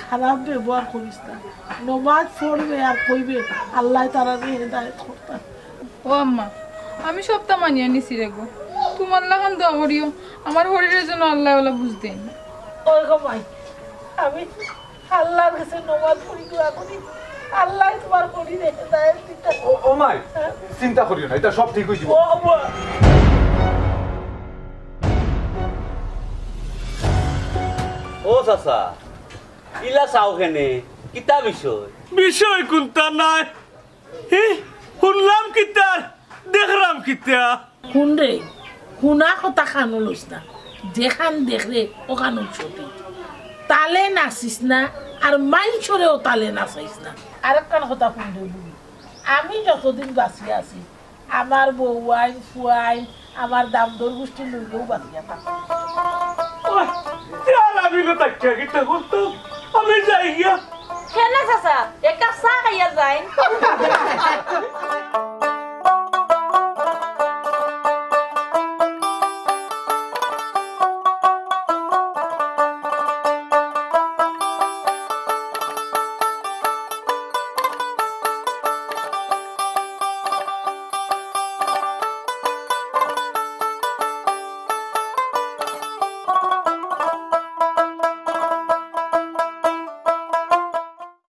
Speaker 2: খারাপ ব্যবহার করিস না নমাজ পড়বে আর কইবে আল্লাহ তারা হেদায়েত করতা
Speaker 9: ও আম্মা আমি সবটা মানিয়ে নিছি রে গো তোমার লাগান দোয়া করিও আমার শরীরের জন্য আল্লাহ ওলা বুঝতেন
Speaker 2: ওই গো মাই আমি আল্লাহর কাছে নমাজ পড়ি দোয়া করি আল্লাহ তোমার করি রে হেদায়েত দিতা
Speaker 3: ও মাই চিন্তা করিও না এটা সব ঠিক হয়ে যাবে
Speaker 5: ও চাচা ইলা চাও কেনে কিতা
Speaker 4: বিষয় কোনটা নাই শুনলাম কিতার দেখলাম কিতা
Speaker 2: শুন রে শুনা কথা খানো লইস না যেখান দেখরে ওখানো ছবি তালে নাচিস না আর মাইছরেও তালে নাচাইস না আরেকখান কথা শুন রে বুড়ি আমি যতদিন বাঁচিয়ে আছি আমার বউ আইন ফুয়াইন আমার দাম দর গোষ্ঠী লইলেও বাঁচিয়া থাকো
Speaker 4: আমি তো তাকে কিতা করতো আমি যাই গিয়া
Speaker 6: কেন চাচা একটা চা খাইয়া যায়